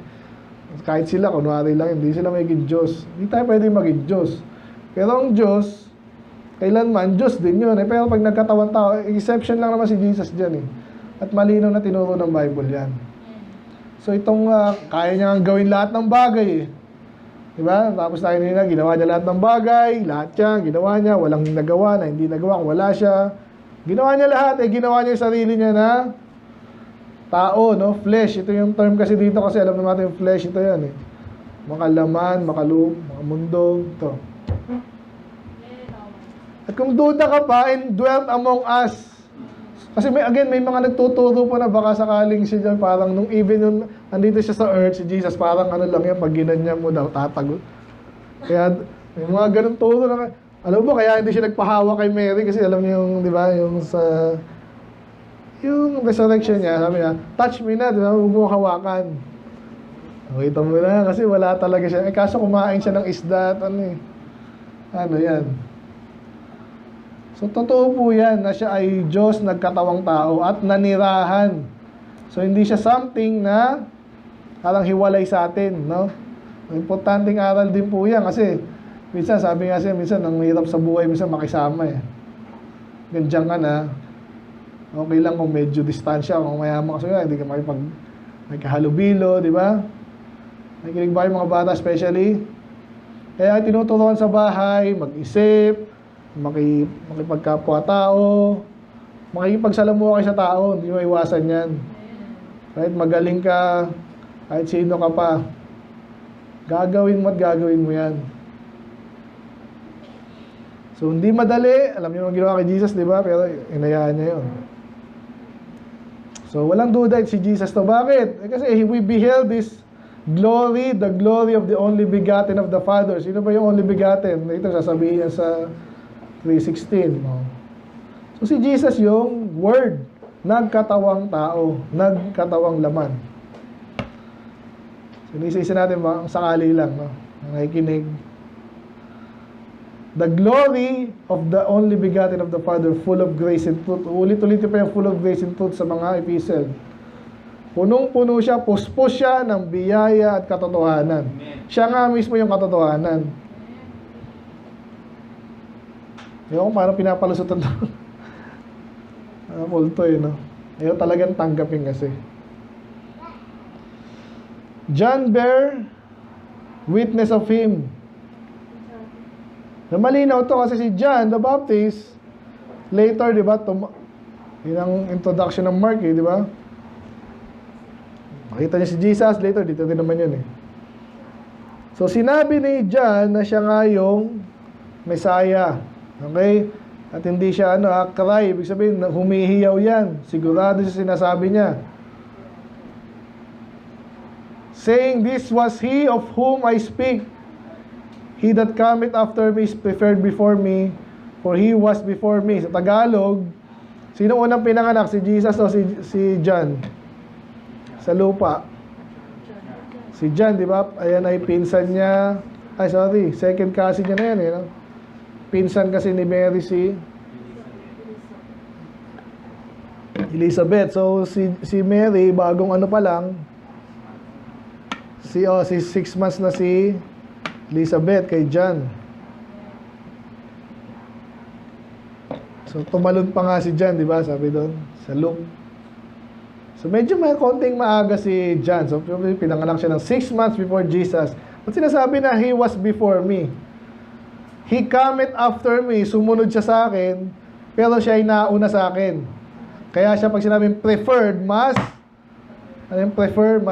Kahit sila, kunwari lang, hindi sila magiging Diyos. Hindi tayo pwede maging Diyos. Pero ang Diyos, kailanman, Diyos din yun eh. Pero pag nagkatawang tao, exception lang naman si Jesus dyan eh. At malinaw na tinuro ng Bible yan. So itong, kaya niya gawin lahat ng bagay eh. Diba? Tapos tayo nila, ginawa niya lahat ng bagay, lahat yan, ginawa niya, walang nagawa na, hindi nagawa kung wala siya. Ginawa niya lahat, ginawa niya yung sarili niya na tao, no? Flesh. Ito yung term kasi dito kasi alam naman natin yung flesh, ito yan eh. Makalaman, makamundo, ito. At kung duda ka pa, and dwelt among us. Kasi may mga nagtuturo pa na baka sakaling siya dyan, parang nung even yung andito siya sa earth, si Jesus, parang ano lang yan, pag ginanya mo daw, tatago. Kaya, may mga ganun turo na, alam mo, kaya hindi siya nagpahawa kay Mary, kasi alam niyo yung, di ba, yung sa, yung resurrection niya, sabi niya, touch me na, di ba, huwag mo hawakan. Nakita mo na, kasi wala talaga siya. Kaso kumain siya ng isda at ano yan. So, totoo po yan na siya ay Diyos nagkatawang tao at nanirahan. So, hindi siya something na parang hiwalay sa atin, no? Importanteng aral din po yan kasi minsan, sabi nga siya, minsan, ang hirap sa buhay, minsan makisama eh. Gandiyan ka na, okay lang kung medyo distansya, kung mayaman ka sa hindi ka nagkahalubilo, di ba? Nakikinig ba yung mga bata especially? Kaya tinuturuan sa bahay, mag-isip, makipagkapwa-tao, makikipagsalamuha kayo sa tao, hindi mo iwasan yan. Kahit magaling ka, kahit sino ka pa, gagawin mo yan. So, hindi madali, alam niyo ang ginawa kay Jesus, di ba? Pero inayaan niya yun. So, walang duda si Jesus to. Bakit? Kasi we beheld this glory, the glory of the only begotten of the Father. Sino ba yung only begotten? Ito sasabihin niya sa 3:16. So si Jesus yung Word, nagkatawang tao, nagkatawang laman. So inisisa natin ba, sakali lang, no? Nakikinig. The glory of the only begotten of the Father, full of grace and truth. Ulit-ulit pa yung full of grace and truth sa mga epistle. Punong-puno siya, puspos siya ng biyaya at katotohanan. Siya nga mismo yung katotohanan. Yung parang pinapalusutan ito. Kulto eh, no? Ayaw talagang tanggapin kasi. John bear witness of him. Na malinaw to kasi si John the Baptist, later, di ba, yun ang introduction ng Mark eh, di ba? Makita niya si Jesus, later, dito din naman yun eh. So, sinabi ni John na siya nga yung Messiah. Okay? At hindi siya cry. Ibig sabihin, humihiyaw yan. Sigurado siya sinasabi niya. Saying, this was he of whom I speak. He that cometh after me is preferred before me, for he was before me. Sa Tagalog, sino unang pinanganak? Si Jesus o si John? Sa lupa. Si John, di ba? Ayan ay pinsan niya. Ay, sorry. Second cousin niya na yan eh. No? Pinsan kasi ni Mary si Elizabeth. So, si Mary, bagong pa lang, si 6 months na si Elizabeth kay John. So, tumalon pa nga si John, di ba? Sabi doon, sa Luke. So, medyo may konting maaga si John. So, pinanganak siya ng 6 months before Jesus. At sinasabi na, he was before me. He cometh after me, sumunod siya sa akin, pero siya ay nauna sa akin. Kaya siya pag sinabing preferred, mas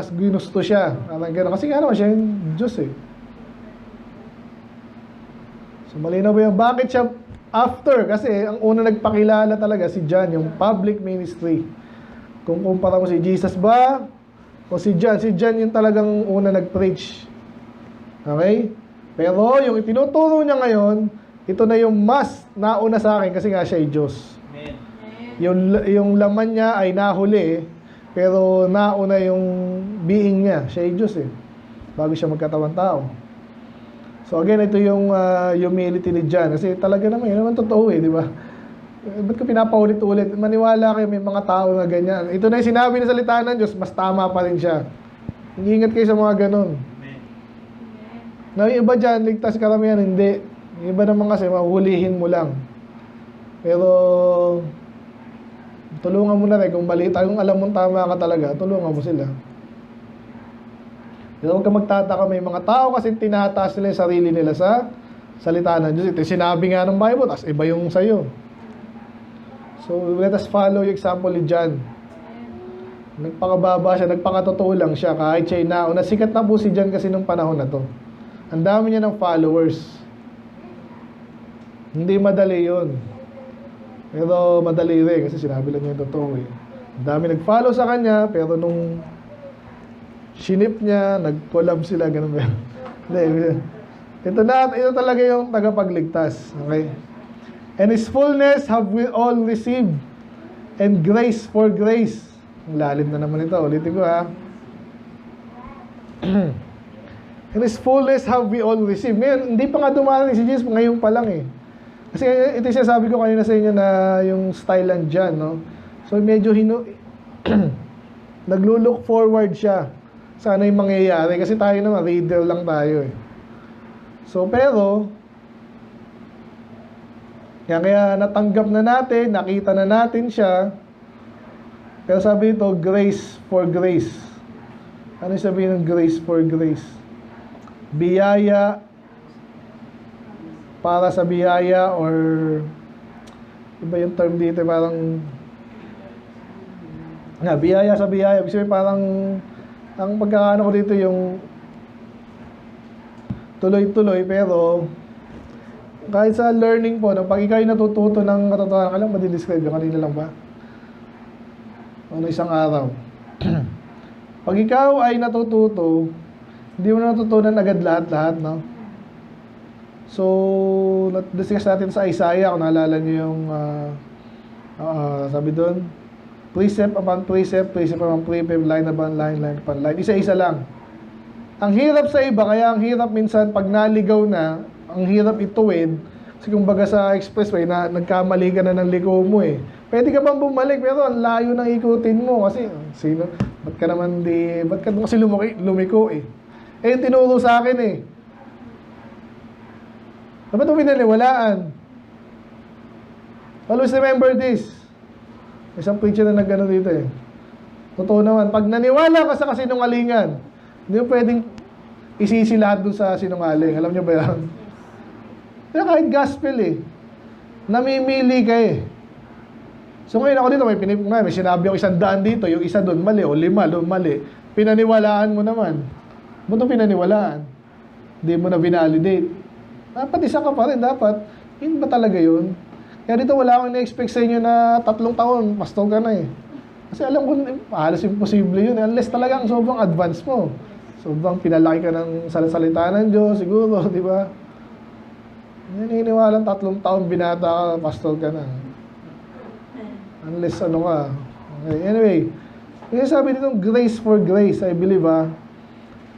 ginusto siya. Kasi nga naman siya yung Diyos eh. So malinaw ba yun? Bakit siya After, kasi ang una nagpakilala talaga si John, yung public ministry. Kung kumpara mo si Jesus ba, o si John yung talagang una nag-preach. Okay? Pero yung itinuturo niya ngayon, ito na yung mas nauna sa akin kasi nga siya ay Diyos. Yung laman niya ay nahuli, pero nauna yung being niya. Siya ay Diyos eh. Bago siya magkatawan tao. So again, ito yung humility ni John. Kasi talaga naman, yun naman totoo eh, di ba? Ba't ko pinapaulit-ulit? Maniwala kayo, may mga tao na ganyan. Ito na yung sinabi na salita ng Diyos, mas tama pa rin siya. Ingat kayo sa mga ganun. Na yung iba dyan, ligtas karamihan, hindi. Yung iba naman kasi, mahuhulihin mo lang. Pero, tulungan mo na rin. Kung balita, kung alam mong tama ka talaga, tulungan mo sila. Pero huwag ka magtataka, may mga tao kasi tinataas nila yung sarili nila sa salita ng Diyos. Ito yung sinabi nga ng Bible, tas iba yung sa'yo. So, let us follow yung example ni John. Nagpakababa siya, nagpakatotoo lang siya, kahit siya nauna. Sikat na po si John kasi nung panahon na to. Ang dami niya ng followers. Hindi madali yun. Pero madali rin, kasi sinabi lang niya yung totoo eh. Ang dami nag-follow sa kanya, pero nung shinip niya, nag-collab sila, ganun ba? Ito talaga yung tagapagligtas. Okay? And His fullness have we all received, and grace for grace. Ang lalim na naman ito. Ulitin ko ha. And His fullness have we all received. Ngayon, hindi pa nga dumarating si Jesus, ngayon pa lang eh. Kasi ito yung sabi ko kanina sa inyo na yung style lang dyan, no? So medyo naglo-look forward siya sa ano yung mangyayari. Kasi tayo naman, reader lang tayo eh. So pero, kaya natanggap na natin, nakita na natin siya. Pero sabi ito, grace for grace. Ano yung sabihin ng grace for grace? Biyaya para sa biyaya, or iba yung term dito, parang biyaya sa biyaya. Ibig sabihin parang ang pagkakaano ko dito yung tuloy-tuloy, pero kahit sa learning po, pag ikaw ay natututo ng katotohanan, kailan madidescribe yung kanina lang ba? Ano isang araw. Pag ikaw ay natututo, hindi mo natutunan agad lahat-lahat, no? So, discuss natin sa Isaiah, kung naalala niyo yung, sabi doon, precept upon precept, precept upon precept, line upon line, line upon line. Isa-isa lang. Ang hirap sa iba, kaya ang hirap minsan, pag naligaw na, ang hirap ituwid. Kasi kumbaga sa expressway, nagkamali ka na ng liko mo eh. Pwede ka bang bumalik, pero ang layo ng ikutin mo. Kasi, ba't ka kasi lumiko eh. Eh, yung tinuro sa akin eh. Dapat mo pinaniwalaan. Always remember this. Isang preacher na nag-ano dito eh. Totoo naman, pag naniwala ka sa kasinungalingan, hindi mo pwedeng isisi lahat dun sa sinungaling. Alam niyo ba yan? Kaya kahit gospel eh, namimili ka eh. So ngayon ako dito, may sinabi ako 100 dito, yung isa doon mali, o 5 doon mali. Pinaniwalaan mo naman. Ba't mo pinaniwalaan? Hindi mo na vinalidate. Dapat isa ka pa rin, dapat. Yun ba talaga yun? Kaya dito wala akong na-expect sa inyo na 3 taon, pastor ka na eh. Kasi alam ko, halos imposible yun. Unless talagang sobrang advance mo. Sobrang pinalaki ka ng salita ng Diyos, siguro, di ba? Naniniwalang 3 taon binata ka, pastor ka na. Unless ano ka. Okay, anyway, yung sabi dito, grace for grace, I believe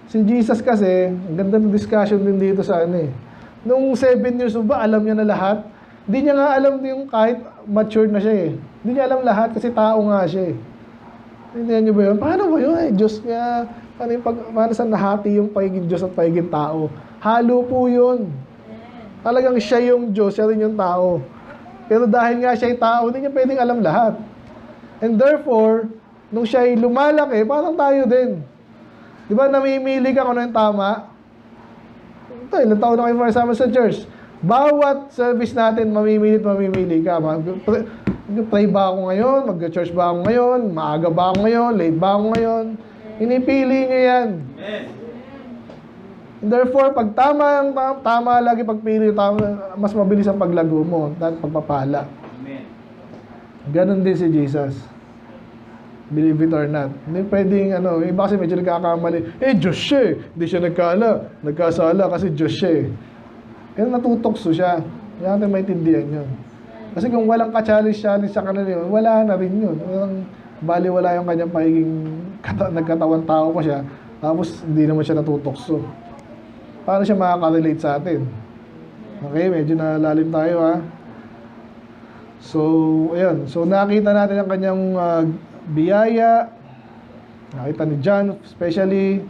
Si Jesus kasi, ang ganda ng discussion din dito sa ano eh. Nung 7 years old ba, alam niya na lahat? Hindi niya nga alam yung kahit mature na siya eh. Hindi niya alam lahat kasi tao nga siya eh. Hindi niyo ba yun? Paano ba yun? Diyos niya. Paano sa nahati yung pagiging Diyos at pagiging tao? Halo po yun. Talagang siya yung Diyos, siya rin yung tao. Pero dahil nga siya yung tao, hindi niya pwedeng alam lahat. And therefore, nung siya ay lumalaki, parang tayo din. Di ba namimili ka kung ano yung tama? Ito, ilang taon na kayo for example sa church. Bawat service natin, mamimili ka. Mag-pray ba ako ngayon? Mag-church ba ako ngayon? Maaga ba ako ngayon? Late ba ako ngayon? Inipili niyo yan. And therefore, pag tama lagi pagpili, mas mabilis ang paglago mo at pagpapala. Amen. Ganon din si Jesus. Believe it or not. Hindi pwedeng, iba kasi medyo nagkakamali. Diyos siya eh. Hindi siya nagkasala kasi Diyos siya eh. Kaya natutokso siya. Hindi natin maintindihan yun. Kasi kung walang ka-challenge sa kanila yun, wala na rin yun. Baliwala yung kanyang pagiging nagkatawan tao pa siya. Tapos hindi naman siya natutokso. Paano siya makaka-relate sa atin? Okay, medyo nalalim tayo ha. So, ayun. So, nakita natin ang kanyang biyaya. Nakita ni John, especially.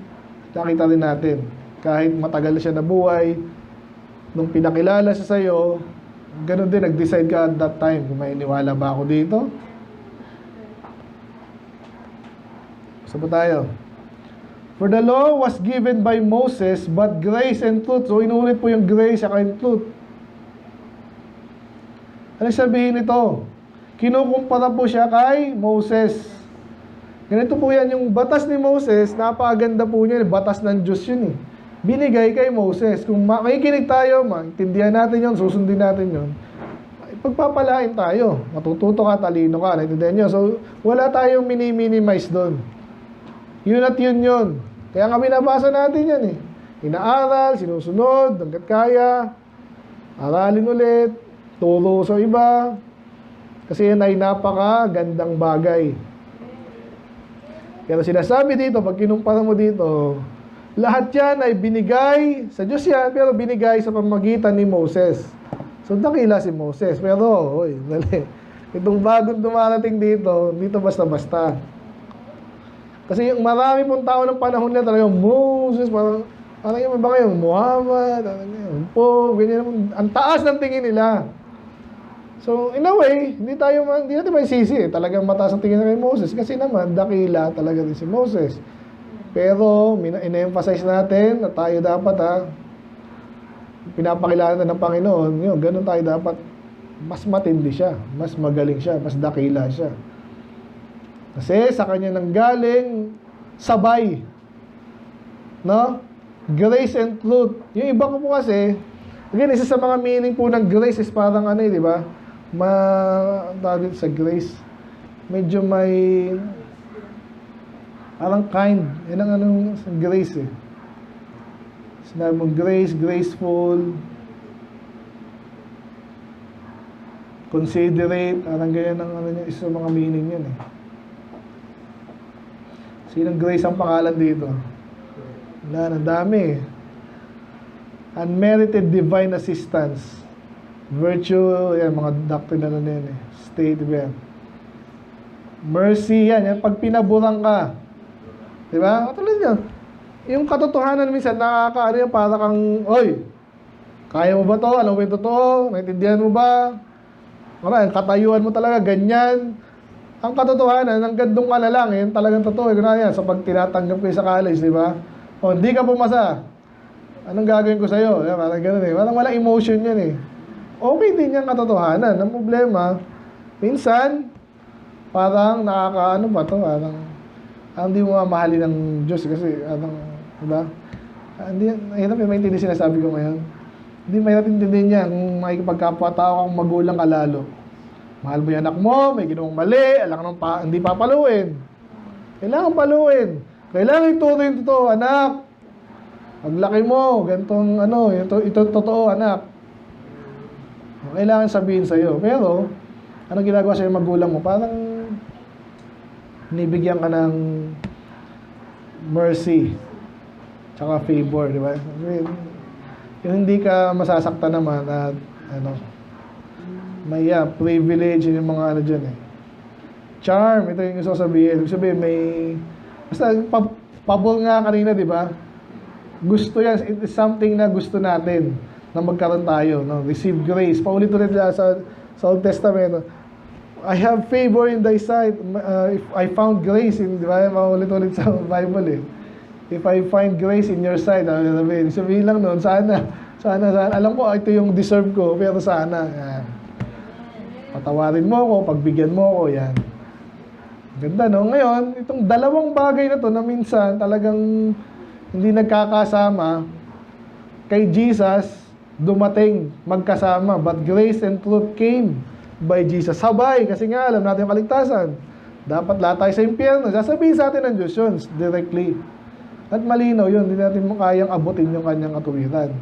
Nakita rin natin. Kahit matagal na siya nabuhay, nung pinakilala siya sa'yo, ganun din, nag-decide ka at that time, kung may iniwala ba ako dito? Saan pa tayo? For the law was given by Moses, but grace and truth. So, inulit po yung grace at yung truth. Ano sabihin nito? Kinukumpara po siya kay Moses. Ganito po yan, yung batas ni Moses, napakaganda po niya, batas ng Diyos yun eh. Binigay kay Moses. Kung makikinig tayo, maintindihan natin yun, susundin natin yun, pagpapalain tayo. Matututo ka, talino ka, naintindihan nyo. So, wala tayong mini-minimize doon. Yun at yun. Kaya nga binabasa natin yan eh. Inaaral, sinusunod, hanggat kaya, aralin ulit, turo sa iba. Kasi yan ay napakagandang bagay. Pero sinasabi dito, pag kinumpara mo dito, lahat yan ay binigay, sa Diyos yan, pero binigay sa pamamagitan ni Moses. So, dakila si Moses. Pero, dali. Itong bagong dumarating dito basta-basta. Kasi yung marami pong tao ng panahon na talagang Moses, parang yung ba kayo, Muhammad, ganyan. Ang taas ng tingin nila. So, in a way, hindi natin may sisi. Talagang mataas ang tingin na kay Moses. Kasi naman, dakila talaga din si Moses. Pero, ina-emphasize natin na tayo dapat, pinapakilala na ng Panginoon, ganun tayo dapat, mas matindi siya, mas magaling siya, mas dakila siya. Kasi sa kanya nanggaling sabay. No? Grace and truth. Yung iba ko po kasi, again, isa sa mga meaning po ng grace is parang di ba? Tawag sa grace. Medyo may parang kind. Yan ang grace eh. Sinabi mo grace, graceful, considerate, parang ganyan ang isa sa mga meaning yan eh. Sinong grace ang pangalan dito? Wala, ang dami. Unmerited divine assistance. Virtue, yan, mga doctrine na yan eh. State, yan. Mercy, yan. Pag pinaburang ka. Diba? Katulad yan. Yung katotohanan minsan, nakakaano yan, para kang, kaya mo ba to? Alam mo yung totoo? Naintindihan mo ba? Ang katayuan mo talaga, ganyan. Ang katotohanan, ang gandong ka na lang, yun talagang totoo. Yan, sa pag tinatanggap kayo sa college, di ba? Hindi ka pumasa. Anong gagawin ko sa'yo? Yan, parang gano'n eh. Parang walang emotion yan eh. Okay din yan katotohanan. Ang problema, minsan, parang nakakaano ba to? Parang hindi mo mamahalin ng Diyos kasi, di ba? Hirap yung maintindihan sinasabi ko ngayon. Hindi mahirap intindihin niya kung makikipagkapwa-tao kang magulang ka lalo. Mahal mo yung anak mo, may ginawang mali, alam ka hindi papaluin. Kailangan paluin. Kailangan ituro yung totoo, anak. Paglaki mo, ganitong ito totoo, anak. Kailangan sabihin sa'yo. Pero, anong ginagawa sa'yo magulang mo? Parang nibigyan ka ng mercy tsaka favor, di ba? Yung hindi ka masasaktan naman at may privilege yung mga dyan eh. Charm, ito yung gusto sabihin. Ibig sabihin, basta pabor nga kanina, di ba? Gusto yan, it is something na gusto natin na magkaroon tayo, no? Receive grace. Paulit-ulit sa Old Testament. I have favor in thy sight. If I found grace in, di ba? Paulit-ulit sa Bible eh. If I find grace in your sight, sabihin lang noon, sana. Alam ko, ito yung deserve ko, pero sana. Yan. Patawarin mo ako, pagbigyan mo ako, yan. Ganda, no? Ngayon, itong dalawang bagay na to na minsan talagang hindi nagkakasama, kay Jesus, dumating magkasama. But grace and truth came by Jesus. Sabay, kasi nga alam natin yung kaligtasan. Dapat lahat tayo sa impyerno. Sasabihin sa atin ng Diyos yun, directly. At malinaw yun, hindi natin kayang abutin yung kanyang katuwiran.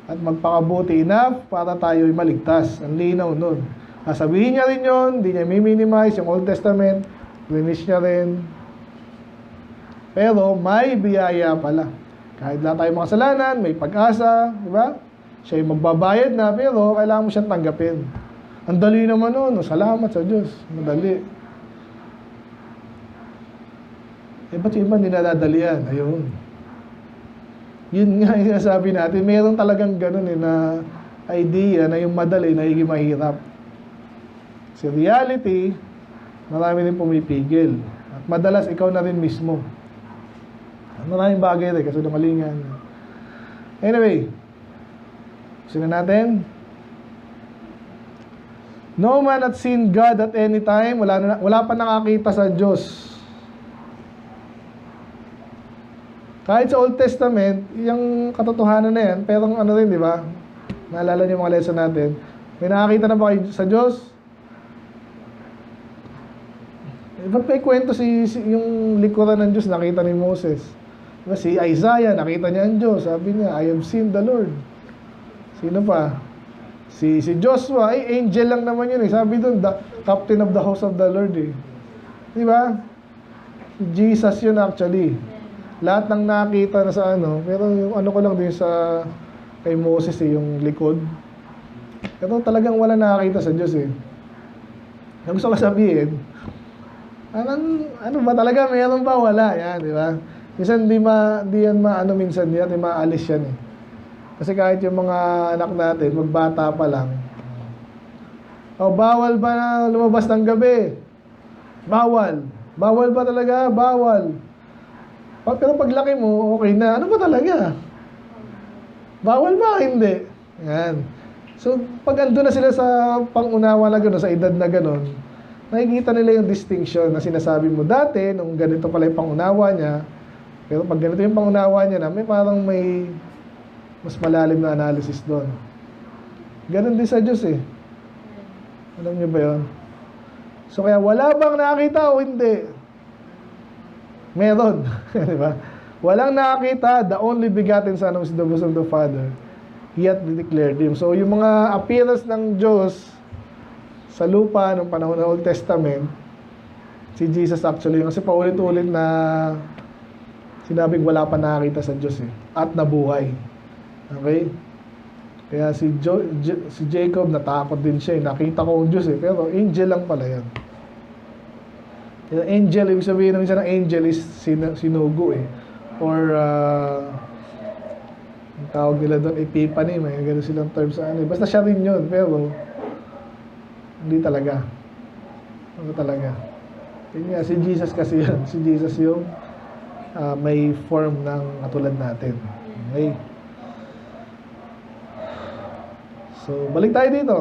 At magpakabuti enough para tayo'y maligtas. Ang linaw nun. Sasabihin niya rin yun, hindi niya minimize yung Old Testament, finish niya rin. Pero may biyaya pala. Kahit lahat tayo makasalanan, may pag-asa, di ba? Siya yung magbabayad na, pero kailangan mo siyang tanggapin. Ang dali naman nun, salamat sa Diyos. Madali. Ba't yung iba niladadalian? Ayun. Yun nga yung sinasabi natin. Meron talagang ganun na idea na yung madali, nagiging mahirap. Sa reality, marami rin pumipigil. At madalas, ikaw na rin mismo. Maraming bagay rin, kasi lumalingan. Anyway, gusto na natin. No man hath seen God at any time. Wala pa nakakita sa Diyos. Kahit sa Old Testament, yung katotohanan na yan, pero ano rin, di ba? Naalala niyo yung mga lesson natin. May nakakita na ba kayo sa Diyos? Ba't may kwento yung likuran ng Diyos, nakita ni Moses? Diba, si Isaiah, nakita niya ang Diyos. Sabi niya, I have seen the Lord. Sino pa? Si Joshua, angel lang naman yun. Sabi doon, the captain of the house of the Lord. Di ba? Jesus yun actually. Lahat ng nakita na sa pero yung ko lang din sa kay Moses yung likod. Pero talagang wala nakakita sa Diyos Ang gusto ko sabihin, ano ba talaga, meron ba? Wala, yan, di ba? Minsan di yan minsan di natin maalis yan Kasi kahit yung mga anak natin, magbata pa lang, bawal ba na lumabas ng gabi? Bawal. Bawal ba talaga? Bawal. Pero paglaki mo, okay na. Ano ba talaga? Bawal ba? Hindi. Yan. So, pag ando na sila sa pangunawa na gano'n, sa edad na gano'n, nakikita nila yung distinction na sinasabi mo dati, nung ganito pala yung pangunawa niya, pero pag ganito yung pangunawa niya na, may mas malalim na analysis doon. Ganon din sa Diyos Alam niyo ba yun? So, kaya wala bang nakakita o hindi? Meron. Diba? Walang nakakita, the only begotten Son of the bosom of the Father, He hath declared Him. So, yung mga appearance ng Diyos sa lupa ng panahon ng Old Testament, si Jesus actually, kasi paulit-ulit na sinabing wala pa nakakita sa Diyos at nabuhay. Okay? Kaya si Jacob, natakot din siya nakita ko ang Diyos pero angel lang pala yan. Yung angel, ibig sabihin naman siya ng angel is sinugo or ang tawag nila doon, epiphany, may gano'n silang term sa basta siya rin yun, pero hindi talaga. Ano talaga? Yun nga, si Jesus kasi yan. Si Jesus yung may form ng katulad natin. Okay? So, balik tayo dito.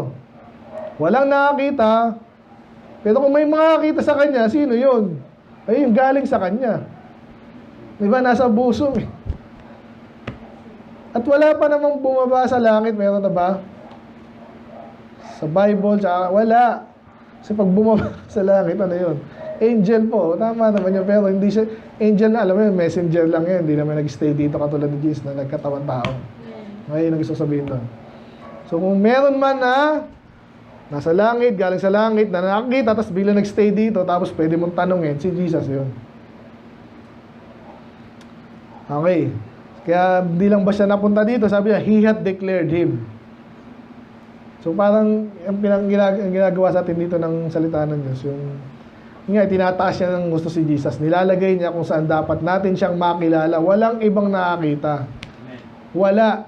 Walang nakakita, pero kung may makakita sa kanya, sino yun? Ay, yung galing sa kanya. Diba, nasa buso At wala pa namang bumaba sa langit, meron na ba? Sa Bible, tsaka wala. Kasi pag bumaba sa langit, ano yun? Angel po, tama naman yun, pero hindi siya, angel na, alam mo yun, messenger lang yun, hindi naman nag-stay dito katulad ni Jesus na nagkatawan tao. Ngayon ang gusto sabihin doon. So kung meron man na nasa langit, galing sa langit, na nakakita, tapos bigla nag-stay dito, tapos pwede mong tanungin, si Jesus yun. Okay. Kaya di lang ba siya napunta dito, sabi niya, He hath declared Him. So parang ang ginagawa sa atin dito ng salita ng Diyos, yung tinataas niya ng gusto si Jesus. Nilalagay niya kung saan dapat natin siyang makilala. Walang ibang nakakita. Wala.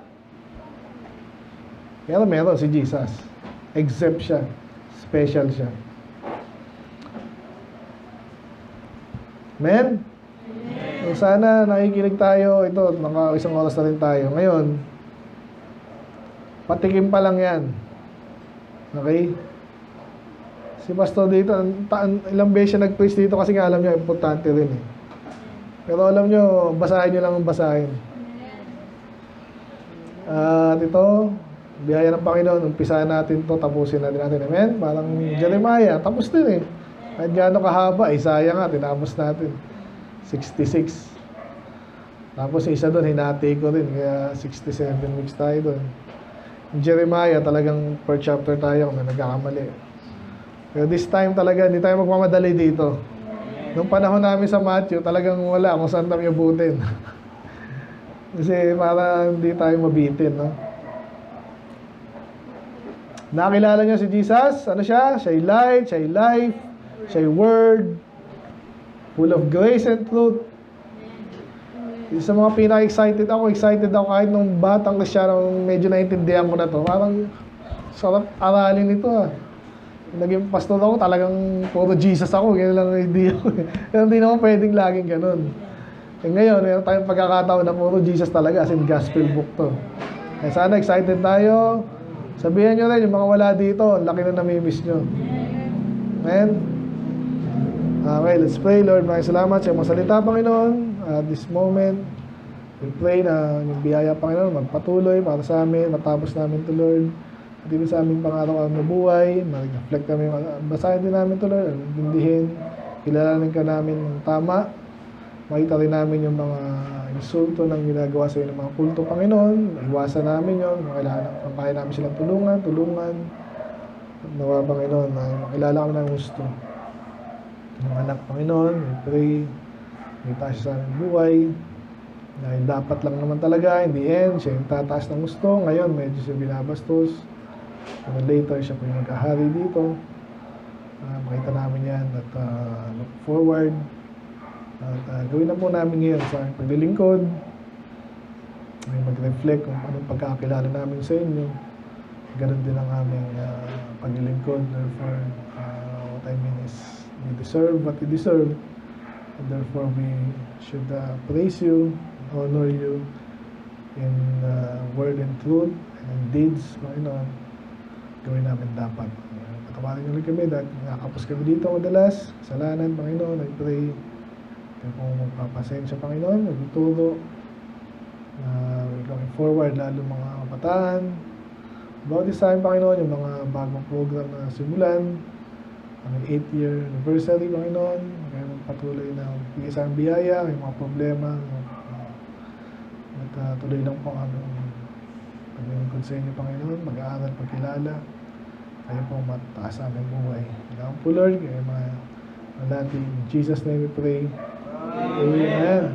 Pero meron si Jesus. Exempt siya. Special siya. Amen? So sana nakikinig tayo. Ito, isang oras na rin tayo. Ngayon, patikim pa lang yan. Okay? Si Pastor dito, ilang beses siya nag-preach dito kasi nga alam niya, importante rin Pero alam niyo, basahin niyo lang ang basahin. At ito, biyaya ng Panginoon, umpisahan natin to, tapusin natin. Amen? Parang Jeremiah, tapos din eh. Kahit gaano kahaba, Isaiah nga, tinapos natin. 66. Tapos isa doon, hinati ko rin, kaya 67 weeks tayo doon. Yung Jeremiah, talagang per chapter tayo kung nagkakamali. Pero this time talaga, hindi tayo magmamadali dito. Nung panahon namin sa Matthew, talagang wala kung saan tayo abutin. Kasi para hindi tayo mabitin, no? Nakilala niyo si Jesus? Ano siya? Siya'y light, siya'y life, siya'y word, full of grace and truth. Isa sa mga pinaka-excited ako kahit nung batang Kristyano, medyo naintindihan ko na to. Parang sarap aralin ito ah. Naging pastor ako, talagang puro Jesus ako. Ganyan lang ang idea ko. Pero hindi naman pwedeng laging ganun. Eh ngayon, meron tayong pagkakataon na puro Jesus talaga, as in gospel book to. Kaya sana excited tayo. Sabihan nyo rin, yung mga wala dito, laki na namimiss nyo. Amen? Okay, let's pray. Lord, maraming salamat sa mga salita, Panginoon. At this moment, we pray na yung biyaya, Panginoon, magpatuloy para sa amin, matapos namin to, Lord. At ibig sa aming pang-araw-araw na buhay, mag-reflect kami, basahin din namin to, Lord, intindihin, kilalanin ka namin ng tama, makita rin namin yung mga insulto ng ginagawa sa iyo ng mga kulto, Panginoon, iwasan namin yun, kaya namin silang tulungan, nawa, Panginoon, na makilala kami ng gusto. Ng anak, Panginoon, we pray, may taas sa aming buhay, dahil dapat lang naman talaga, in the end, siya yung tataas ng gusto, ngayon medyo siya binabastos, pero later siya po yung magkahari dito, makita namin yan at look forward, at gawin na po namin ngayon sa aming paglilingkod, ay mag-reflect kung anong pagkakakilala namin sa inyo, ganun din ang aming paglilingkod, therefore, what I mean is, we deserve what we deserve, and therefore we should praise you, honor you in word and truth and deeds, Panginoon. Gawin namin dapat. Patawarin niyo rin kami dahil nakakapos kami dito madalas. Kasalanan, Panginoon, I pray. Kaya kung magpapasensya, Panginoon, magtuturo. Looking forward, lalo mga kabataan. About this time, Panginoon, yung mga bagong program na simulan. Ang 8th year anniversary, Panginoon. Kaya magpatuloy na bigay sa aming biyaya, may mga problema. At tuloy lang po ang paglilingkod sa inyo, Panginoon. Mag-aaral, pagkilala. Kaya po mataas sa aming buhay. Kailangan po, Lord, kaya mga natin. In Jesus' name we pray. Amen.